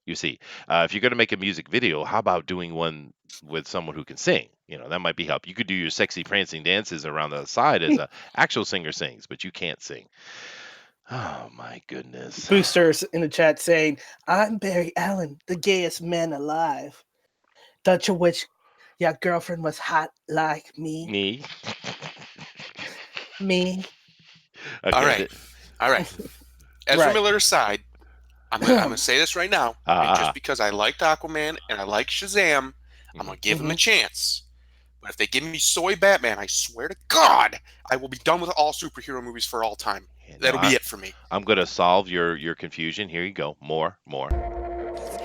You see, if you're going to make a music video, how about doing one with someone who can sing? That might be help. You could do your sexy prancing dances around the side as a actual singer sings, but you can't sing. Oh my goodness. Boosters in the chat saying, "I'm Barry Allen, the gayest man alive. Don't you wish your girlfriend was hot like me? Me. Okay. All right. Ezra Right. Miller aside, I'm gonna say this right now. And just because I liked Aquaman and I like Shazam, I'm gonna give him a chance. But if they give me soy Batman, I swear to God, I will be done with all superhero movies for all time. That'll be it for me. I'm gonna solve your confusion. Here you go. More.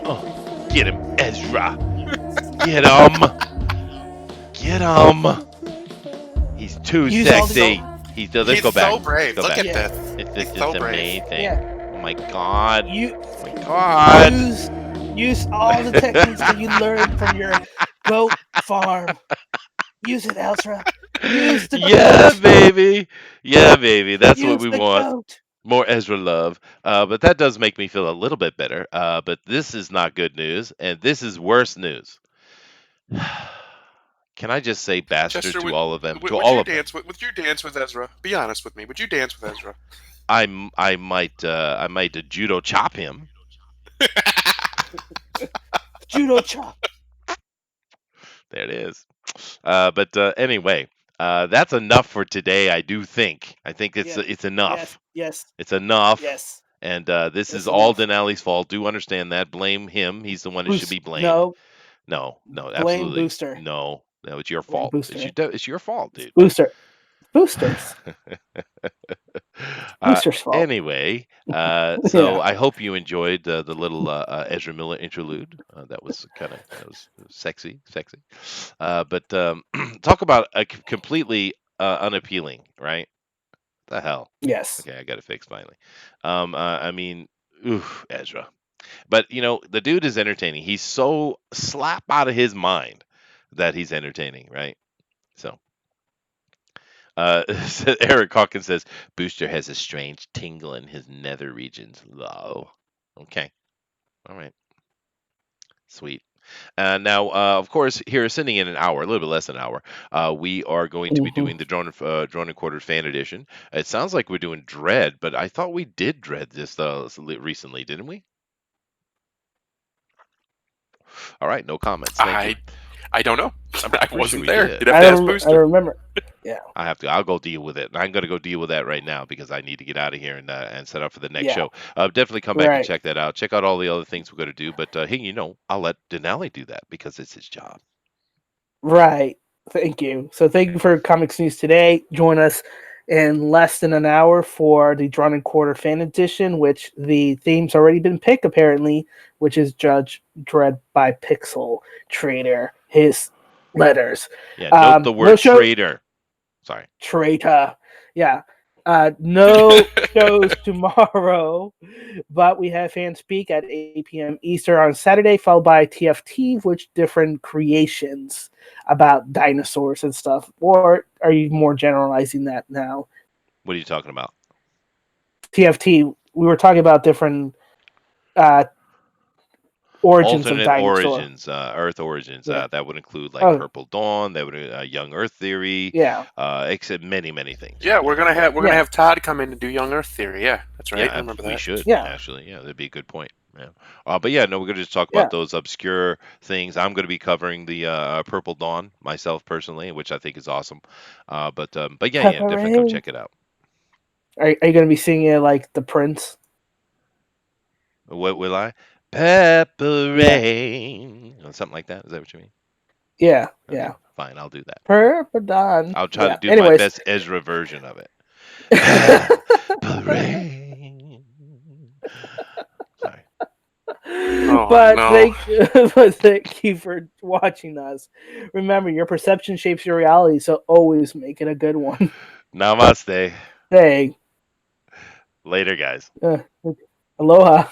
Oh, get him, Ezra. Get him. He's too sexy. Let's go back. So brave. Look at this. It's so amazing. Yeah. Oh my God. Use all the techniques that you learned from your goat farm. Use it, Ezra. Use the goat. Baby. That's what we want. Goat. More Ezra love. But that does make me feel a little bit better. But this is not good news, and this is worse news. Can I just say bastard Chester, to all of them? Would you dance with Ezra? Be honest with me. Would you dance with Ezra? I might judo chop him. Judo chop. There it is. But anyway, That's enough for today. I do think. I think it's Yeah. it's Yes. enough. Yes. It's enough. Yes. And this is It's all enough. Denali's fault. Do understand that. Blame him. He's the one who should Boost. be blamed. No. No, no, Blame absolutely. Booster. No, no, it's your Blame fault. Booster. It's your fault, It's dude. Booster. Boosters. It's uh, Booster's fault. anyway, so Yeah. I hope you enjoyed the little Ezra Miller interlude. That was that was sexy, sexy. But talk about completely unappealing, right? The hell. Yes. Okay, I got it fixed finally. I mean, oof, Ezra. But the dude is entertaining. He's so slap out of his mind that he's entertaining, right? So, Eric Hawkins says Booster has a strange tingle in his nether regions. Low. Okay. All right. Sweet. Now, of course, here sitting in an hour, a little bit less than an hour, we are going to be Hmm. doing the drone and quarter fan edition. It sounds like we're doing Dread, but I thought we did Dread this recently, didn't we? All right, no comments. Thank you. I don't know. I'm I pretty sure wasn't we there. did. You'd have I to ask don't. I Booster. remember. Yeah. I'll go deal with it. I'm gonna go deal with that right now because I need to get out of here and set up for the next Yeah. show. Definitely come back and Right. check that out. Check out all the other things we're gonna do. But hey, I'll let Denali do that because it's his job. Right. Thank you. So thank you for Comics News today. Join us in less than an hour for the Drawn and Quarter Fan Edition, which the theme's already been picked apparently, which is Judge Dredd by Pixel Trader. His letters. Yeah, note the No word show traitor. Sorry. traitor. Yeah. No shows tomorrow, but we have fan speak at 8 p.m. Eastern on Saturday, followed by TFT, which different creations about dinosaurs and stuff. Or are you more generalizing that now? What are you talking about? TFT, we were talking about different uh, origins of Alternate dinosaur. origins, Earth origins. Yeah. That would include like Oh, Purple Dawn. That would Young Earth theory. yeah. Except many things. Yeah, we're gonna Yeah. have Todd come in and do Young Earth theory. Yeah, that's right. I Yeah, remember we that. should Yeah. actually. Yeah, that'd be a good point. Yeah. But yeah, no, we're gonna just talk Yeah. about those obscure things. I'm gonna be covering the Purple Dawn myself personally, which I think is awesome. But yeah, definitely come check it out. Are you going to be singing it like the Prince? What will I? Pepper Yeah. rain, something like that. Is that what you mean? Yeah. Okay, Yeah. fine, I'll do that. Purpadon. I'll try to Yeah. do my Anyways. best Ezra version of it. Pepper rain. Sorry. But no. thank you for watching us. Remember, your perception shapes your reality, so always make it a good one. Namaste. Hey, Later, guys. aloha.